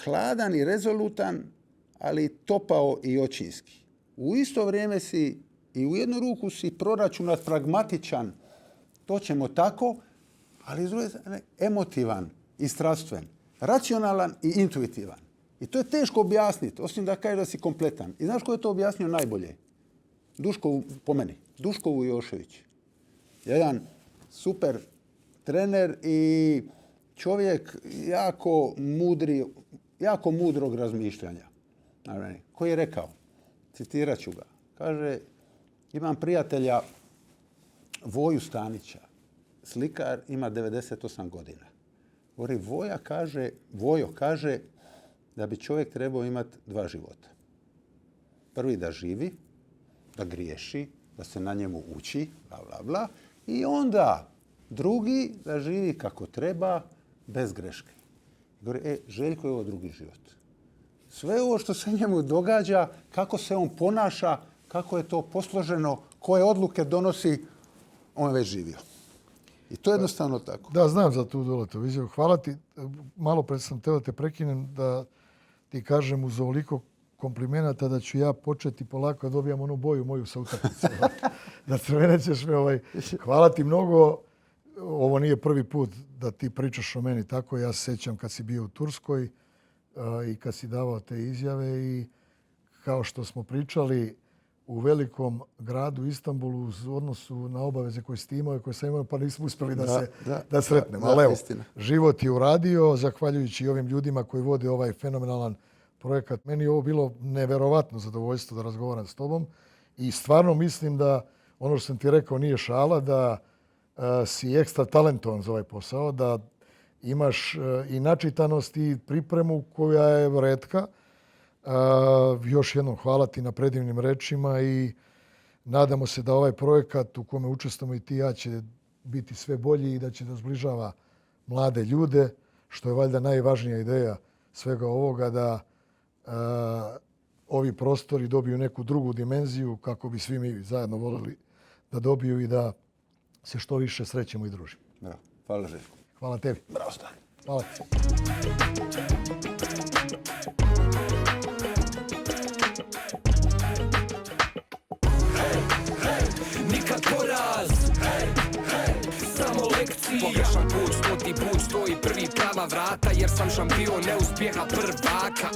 hladan i rezolutan, ali topao i očinski. U isto vrijeme si i u jednu ruku si proračunat, pragmatičan, to ćemo tako, ali s druge strane emotivan i strastven, racionalan i intuitivan. I to je teško objasniti, osim da kažeš da si kompletan. I znaš ko je to objasnio najbolje? Po meni, Duško Vujošević. Jedan super trener i čovjek jako mudrog razmišljanja. Koji je rekao, citirat ću ga, kaže, imam prijatelja Voju Stanića, slikar, ima 98 godina. Govori, Vojo kaže da bi čovjek trebao imati 2 života. Prvi da živi, da griješi, da se na njemu uči, bla, bla, bla. I onda drugi da živi kako treba, bez greške. Govori, Željko je ovo drugi život. Sve ovo što se njemu događa, kako se on ponaša, kako je to posloženo, koje odluke donosi, on je već živio. I to je jednostavno tako. Da, znam za tu Doletu izjavu. Hvala ti. Malo pred sam teo da te prekinem da ti kažem uz ovoliko komplimenata da ću ja početi polako da dobijam onu boju moju sa utakmice. Da crvene ćeš me. Hvala ti mnogo. Ovo nije prvi put da ti pričaš o meni tako. Ja se sjećam kad si bio u Turskoj i kad si davao te izjave i kao što smo pričali u velikom gradu Istanbulu u odnosu na obaveze koje ste imali, koje sam imao, pa nismo uspjeli da sretnemo. Ali evo, život je uradio, zahvaljujući ovim ljudima koji vode ovaj fenomenalan projekat. Meni je ovo bilo neverovatno zadovoljstvo da razgovaram s tobom i stvarno mislim da ono što sam ti rekao nije šala, da si ekstra talentovan za ovaj posao, da imaš i načitanost i pripremu koja je retka. Još jednom hvala ti na predivnim rečima i nadamo se da ovaj projekat u kome učestvujemo i ti i ja će biti sve bolji i da će da zbližava mlade ljude, što je valjda najvažnija ideja svega ovoga, da ovi prostori dobiju neku drugu dimenziju kako bi svi mi zajedno voljeli da dobiju i da se što više srećemo i družimo. Hvala Željko. Hvala tebi. Bravo, stari. Hvala. Nikad poraz, samo lekcija. Pogrešan put, 100. put, stoji prvi prava vrata, jer sam šampion neuspjeha prvaka.